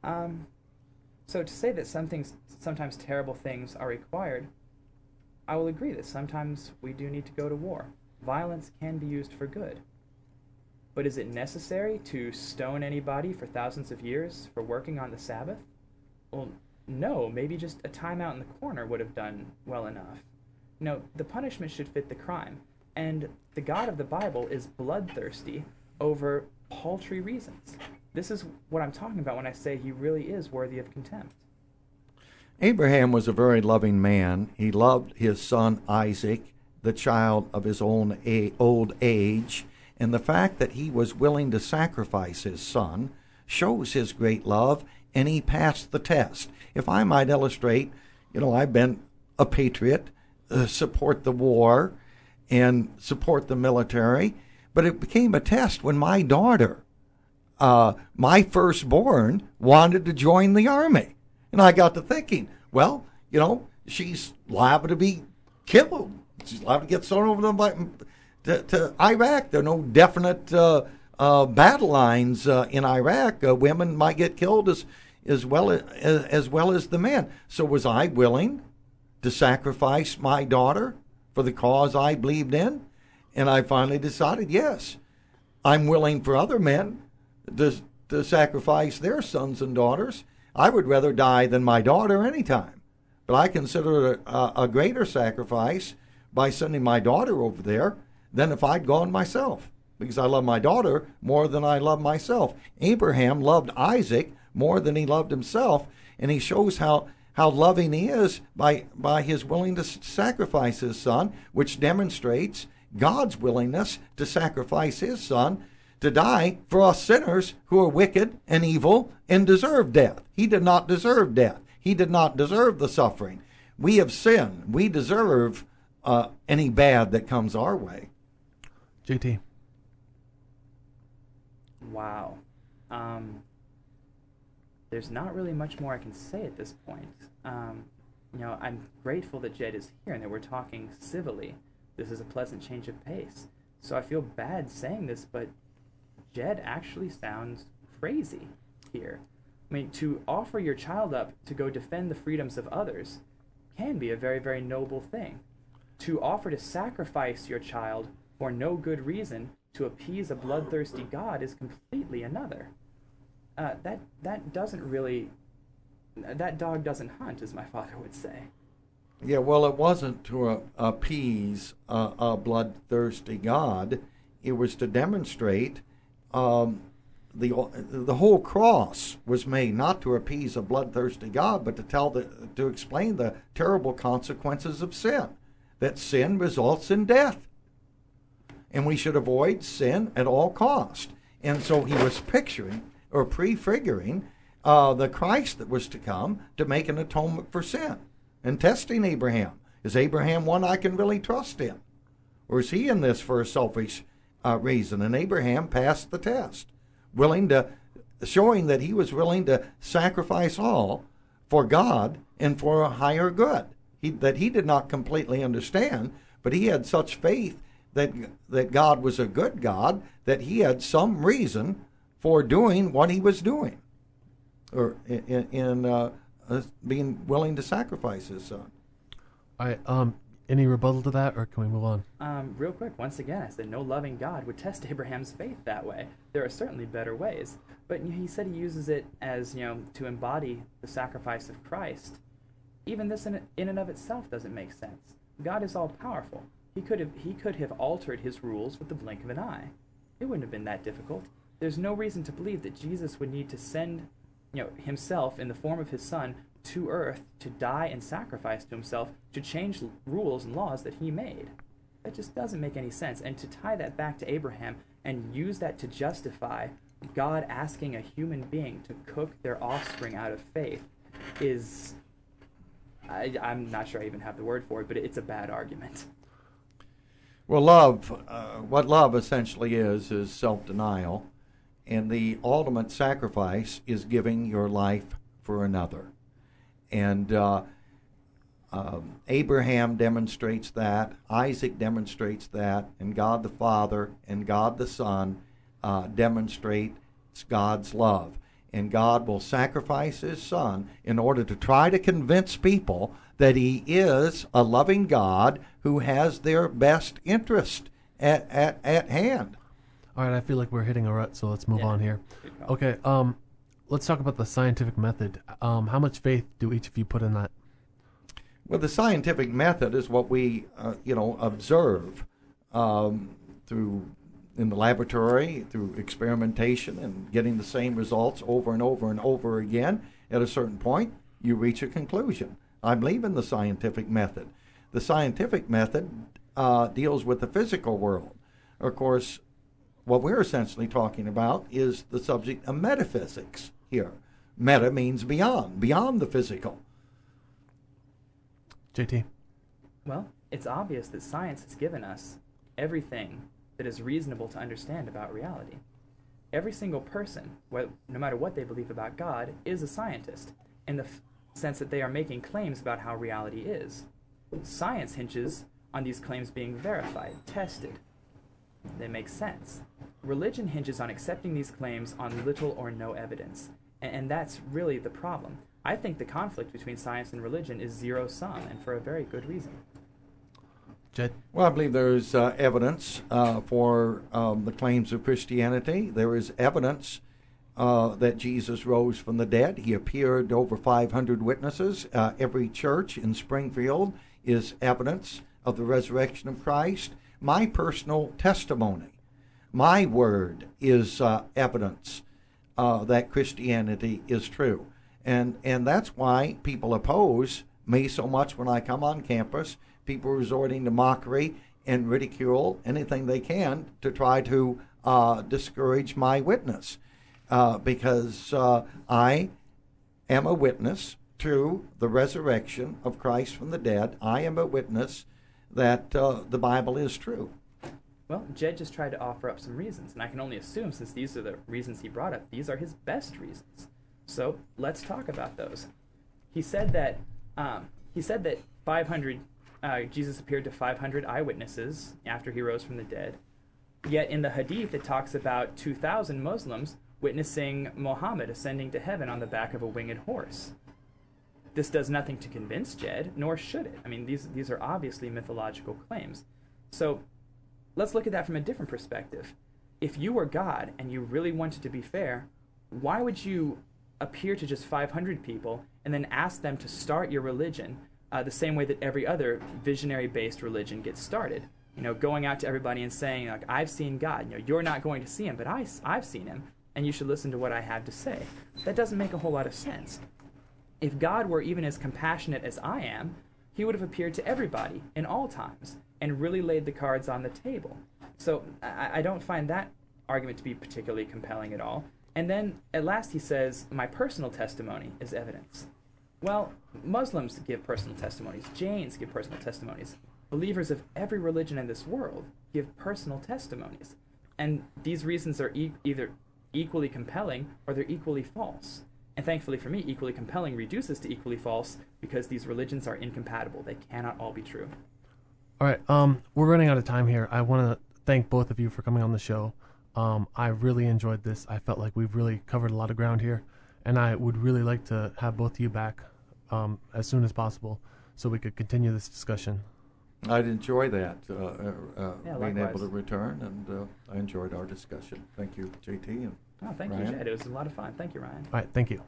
So to say that sometimes terrible things are required, I will agree that sometimes we do need to go to war. Violence can be used for good. But is it necessary to stone anybody for thousands of years for working on the Sabbath? Well, no, maybe just a timeout in the corner would have done well enough. No, the punishment should fit the crime. And the God of the Bible is bloodthirsty over paltry reasons. This is what I'm talking about when I say he really is worthy of contempt. Abraham was a very loving man. He loved his son Isaac, the child of his own old age. And the fact that he was willing to sacrifice his son shows his great love, and he passed the test. If I might illustrate, I've been a patriot, support the war, and support the military, but it became a test when my daughter, my firstborn, wanted to join the army. And I got to thinking, well, she's liable to be killed. She's liable to get thrown over to Iraq. There are no definite battle lines in Iraq. Women might get killed as well as the men. So was I willing to sacrifice my daughter for the cause I believed in? And I finally decided, yes, I'm willing for other men to sacrifice their sons and daughters. I would rather die than my daughter anytime. But I consider it a greater sacrifice by sending my daughter over there than if I'd gone myself, because I love my daughter more than I love myself. Abraham loved Isaac more than he loved himself, and he shows how loving he is by his willingness to sacrifice his son, which demonstrates God's willingness to sacrifice his son to die for us sinners who are wicked and evil and deserve death. He did not deserve death. He did not deserve the suffering. We have sinned. We deserve any bad that comes our way. JT. Wow. There's not really much more I can say at this point. I'm grateful that Jed is here and that we're talking civilly. This is a pleasant change of pace. So I feel bad saying this, but Jed actually sounds crazy here. I mean, to offer your child up to go defend the freedoms of others can be a very, very noble thing. To offer to sacrifice your child for no good reason to appease a bloodthirsty God is completely another. That dog doesn't hunt, as my father would say. Yeah, well, it wasn't to appease a bloodthirsty God. It was to demonstrate the whole cross was made not to appease a bloodthirsty God, but to explain the terrible consequences of sin. That sin results in death, and we should avoid sin at all cost. And so he was picturing or prefiguring the Christ that was to come to make an atonement for sin, and testing Abraham. Is Abraham one I can really trust in, or is he in this for a selfish reason? And Abraham passed the test, showing that he was willing to sacrifice all for God and for a higher good. That he did not completely understand, but he had such faith that God was a good God that he had some reason for doing what he was doing, or in being willing to sacrifice his son. All right. Any rebuttal to that, or can we move on? Real quick, once again, I said no loving God would test Abraham's faith that way. There are certainly better ways, but he said he uses it as to embody the sacrifice of Christ. Even this in and of itself doesn't make sense. God is all powerful. He could have altered his rules with the blink of an eye. It wouldn't have been that difficult. there's no reason to believe that Jesus would need to send, himself in the form of his son to earth to die and sacrifice to himself to change rules and laws that he made. That just doesn't make any sense. And to tie that back to Abraham and use that to justify God asking a human being to cook their offspring out of faith is, I'm not sure I even have the word for it, but it's a bad argument. Well, love, what love essentially is self-denial, and the ultimate sacrifice is giving your life for another. And Abraham demonstrates that, Isaac demonstrates that, and God the Father and God the Son demonstrate God's love. And God will sacrifice his son in order to try to convince people that he is a loving God who has their best interest at hand. All right, I feel like we're hitting a rut, so let's move on here. Okay, let's talk about the scientific method. How much faith do each of you put in that? Well, the scientific method is what we, observe through in the laboratory, through experimentation and getting the same results over and over and over again. At a certain point, you reach a conclusion. I believe in the scientific method. The scientific method deals with the physical world. Of course, what we're essentially talking about is the subject of metaphysics here. Meta means beyond the physical. JT? Well, it's obvious that science has given us everything that is reasonable to understand about reality. Every single person, no matter what they believe about God, is a scientist, in the sense that they are making claims about how reality is. Science hinges on these claims being verified, tested. They make sense. Religion hinges on accepting these claims on little or no evidence, and that's really the problem. I think the conflict between science and religion is zero-sum, and for a very good reason. Jed? Well, I believe there's evidence for the claims of Christianity. There is evidence that Jesus rose from the dead. He appeared to over 500 witnesses. Every church in Springfield is evidence of the resurrection of Christ. My personal testimony, my word, is evidence that Christianity is true. And that's why people oppose me so much when I come on campus. People resorting to mockery and ridicule, anything they can to try to discourage my witness. Because I am a witness to the resurrection of Christ from the dead. I am a witness that the Bible is true. Well, Jed just tried to offer up some reasons, and I can only assume, since these are the reasons he brought up, these are his best reasons. So let's talk about those. He said that 500. Jesus appeared to 500 eyewitnesses after he rose from the dead. Yet in the Hadith, it talks about 2,000 Muslims witnessing Muhammad ascending to heaven on the back of a winged horse. This does nothing to convince Jed, nor should it. I mean, these are obviously mythological claims. So let's look at that from a different perspective. If you were God and you really wanted to be fair, why would you appear to just 500 people and then ask them to start your religion the same way that every other visionary-based religion gets started? Going out to everybody and saying, like, I've seen God. You're not going to see him, but I've seen him, and you should listen to what I have to say. That doesn't make a whole lot of sense. If God were even as compassionate as I am, he would have appeared to everybody in all times and really laid the cards on the table. So I don't find that argument to be particularly compelling at all. And then at last he says, my personal testimony is evidence. Well, Muslims give personal testimonies. Jains give personal testimonies. Believers of every religion in this world give personal testimonies. And these reasons are either equally compelling or they're equally false. And thankfully for me, equally compelling reduces to equally false because these religions are incompatible. They cannot all be true. All right, we're running out of time here. I want to thank both of you for coming on the show. I really enjoyed this. I felt like we've really covered a lot of ground here. And I would really like to have both of you back as soon as possible so we could continue this discussion. I'd enjoy that, Yeah, being likewise. able to return, and I enjoyed our discussion. Thank you, JT. And Oh, thank Ryan. you, Jed. It was a lot of fun. Thank you, Ryan. All right, thank you.